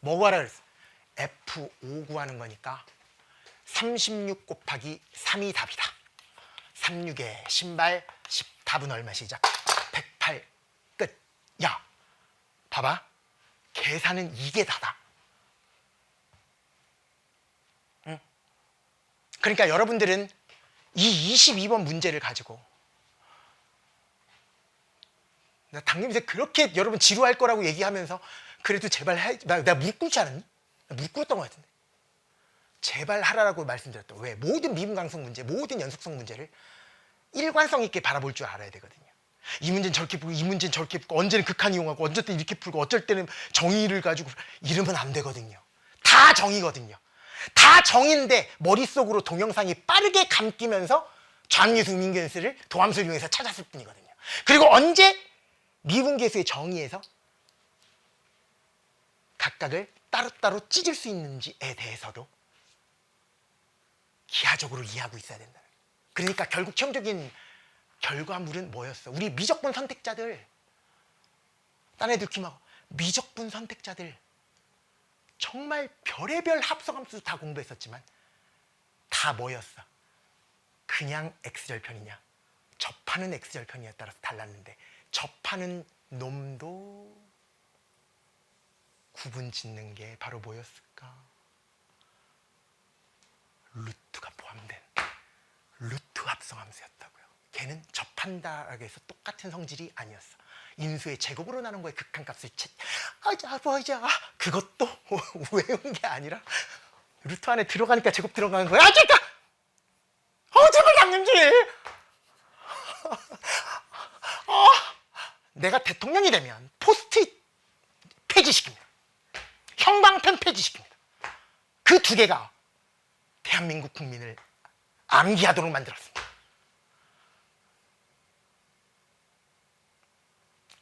뭐 구하라 그랬어? f5 구하는 거니까 36 곱하기 3이 답이다. 36에 신발 10 답은 얼마 시작? 108 끝. 야 봐봐 계산은 이게 다다. 응? 그러니까 여러분들은 이 22번 문제를 가지고 나 당님새 그렇게 여러분 지루할 거라고 얘기하면서 그래도 제발 내가 물 끓지 않았니? 물 끓었던 것 같은데 제발 하라고 말씀드렸다. 왜? 모든 미분강성 문제, 모든 연속성 문제를 일관성 있게 바라볼 줄 알아야 되거든요. 이 문제는 저렇게 풀고 이 문제는 저렇게 풀고 언제는 극한 이용하고 어쩔 때 이렇게 풀고 어쩔 때는 정의를 가지고 이러면 안 되거든요. 다 정의거든요. 다 정의인데 머릿속으로 동영상이 빠르게 감기면서 좌미수, 우민계수를 도함수를 이용해서 찾았을 뿐이거든요. 그리고 언제 미분계수의 정의에서 각각을 따로따로 찢을 수 있는지에 대해서도 기하적으로 이해하고 있어야 된다. 그러니까 결국 최종적인 결과물은 뭐였어? 우리 미적분 선택자들, 딴 애들 기마고 미적분 선택자들 정말 별의별 합성함수 다 공부했었지만 다 뭐였어? 그냥 x절편이냐 접하는 x절편이냐에 따라서 달랐는데 접하는 놈도 구분 짓는 게 바로 뭐였을까? 루트가 포함된 루트 합성함수였다고요. 걔는 접한다라고 해서 똑같은 성질이 아니었어. 인수의 제곱으로 나눈 거에 극한값을 보자 그것도 외운 게 아니라 루트 안에 들어가니까 제곱 들어가는 거야. 잠깐! 제발 당님지! 내가 대통령이 되면 포스트잇 폐지시킵니다. 형광펜 폐지시킵니다. 그 두 개가 대한민국 국민을 암기하도록 만들었습니다.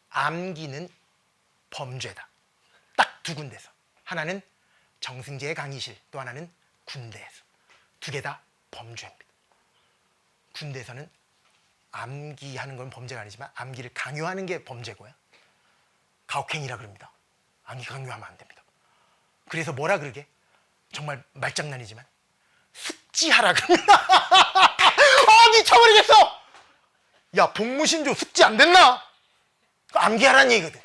암기는 범죄다. 딱 두 군데서. 하나는 정승재의 강의실, 또 하나는 군대에서. 두 개 다 범죄입니다. 군대에서는 암기하는 건 범죄가 아니지만 암기를 강요하는 게 범죄고요. 가혹행위라 그럽니다. 암기 강요하면 안 됩니다. 그래서 뭐라 그러게? 정말 말장난이지만 숙지하라 그럽니다. 미쳐버리겠어! 야, 복무신조 숙지 안 됐나? 암기하라는 얘기거든.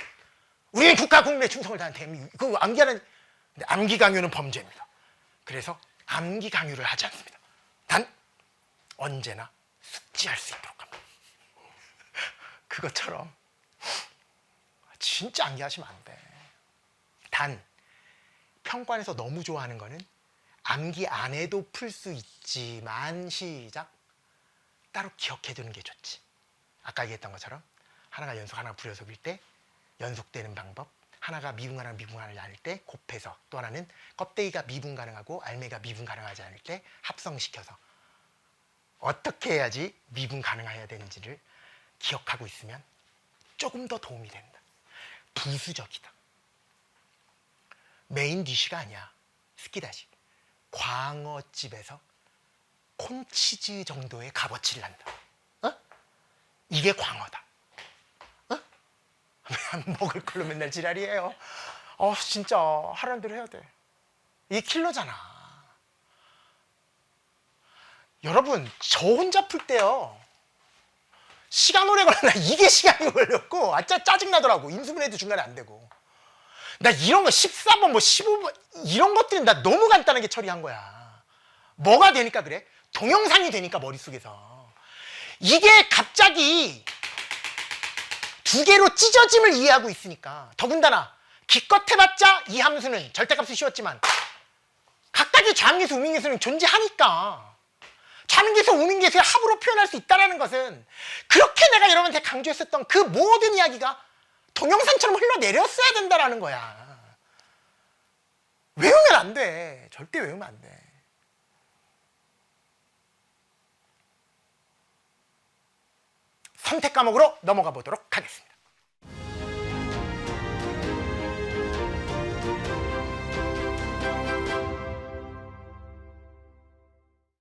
우리는 국가 국민의 충성을 다한 대한민국. 그 암기하는, 근데 암기 강요는 범죄입니다. 그래서 암기 강요를 하지 않습니다. 단 언제나 숙지할 수 있도록 합니다. 그것처럼 진짜 암기하시면 안 돼. 단 평관에서 너무 좋아하는 거는 암기 안 해도 풀 수 있지만 시작 따로 기억해 두는 게 좋지. 아까 얘기했던 것처럼 하나가 연속 하나가 불연속일 때 연속되는 방법, 하나가 미분가능 미분가능을 나눌 때 곱해서, 또 하나는 껍데기가 미분 가능하고 알맹이가 미분 가능하지 않을 때 합성시켜서 어떻게 해야지 미분 가능해야 되는지를 기억하고 있으면 조금 더 도움이 된다. 부수적이다. 메인 디쉬가 아니야. 스키다시. 광어집에서 콘치즈 정도의 값어치를 한다. 어? 이게 광어다. 어? 왜 먹을 걸로 맨날 지랄이에요. 진짜 하라는 대로 해야 돼. 이게 킬러잖아. 여러분, 저 혼자 풀 때요. 시간 오래 걸렸나 이게 시간이 걸렸고 짜증나더라고. 인수분해도 중간에 안 되고. 나 이런 거 14번 뭐 15번 이런 것들은 나 너무 간단하게 처리한 거야. 뭐가 되니까 그래? 동영상이 되니까 머릿속에서. 이게 갑자기 두 개로 찢어짐을 이해하고 있으니까. 더군다나 기껏 해봤자 이 함수는 절대값이 쉬웠지만 각각의 좌민계수 우민계수는 존재하니까 좌민계수 우민계수의 합으로 표현할 수 있다는 것은 그렇게 내가 여러분한테 강조했었던 그 모든 이야기가 동영상처럼 흘러내렸어야 된다는 거야. 외우면 안 돼. 절대 외우면 안 돼. 선택 과목으로 넘어가 보도록 하겠습니다.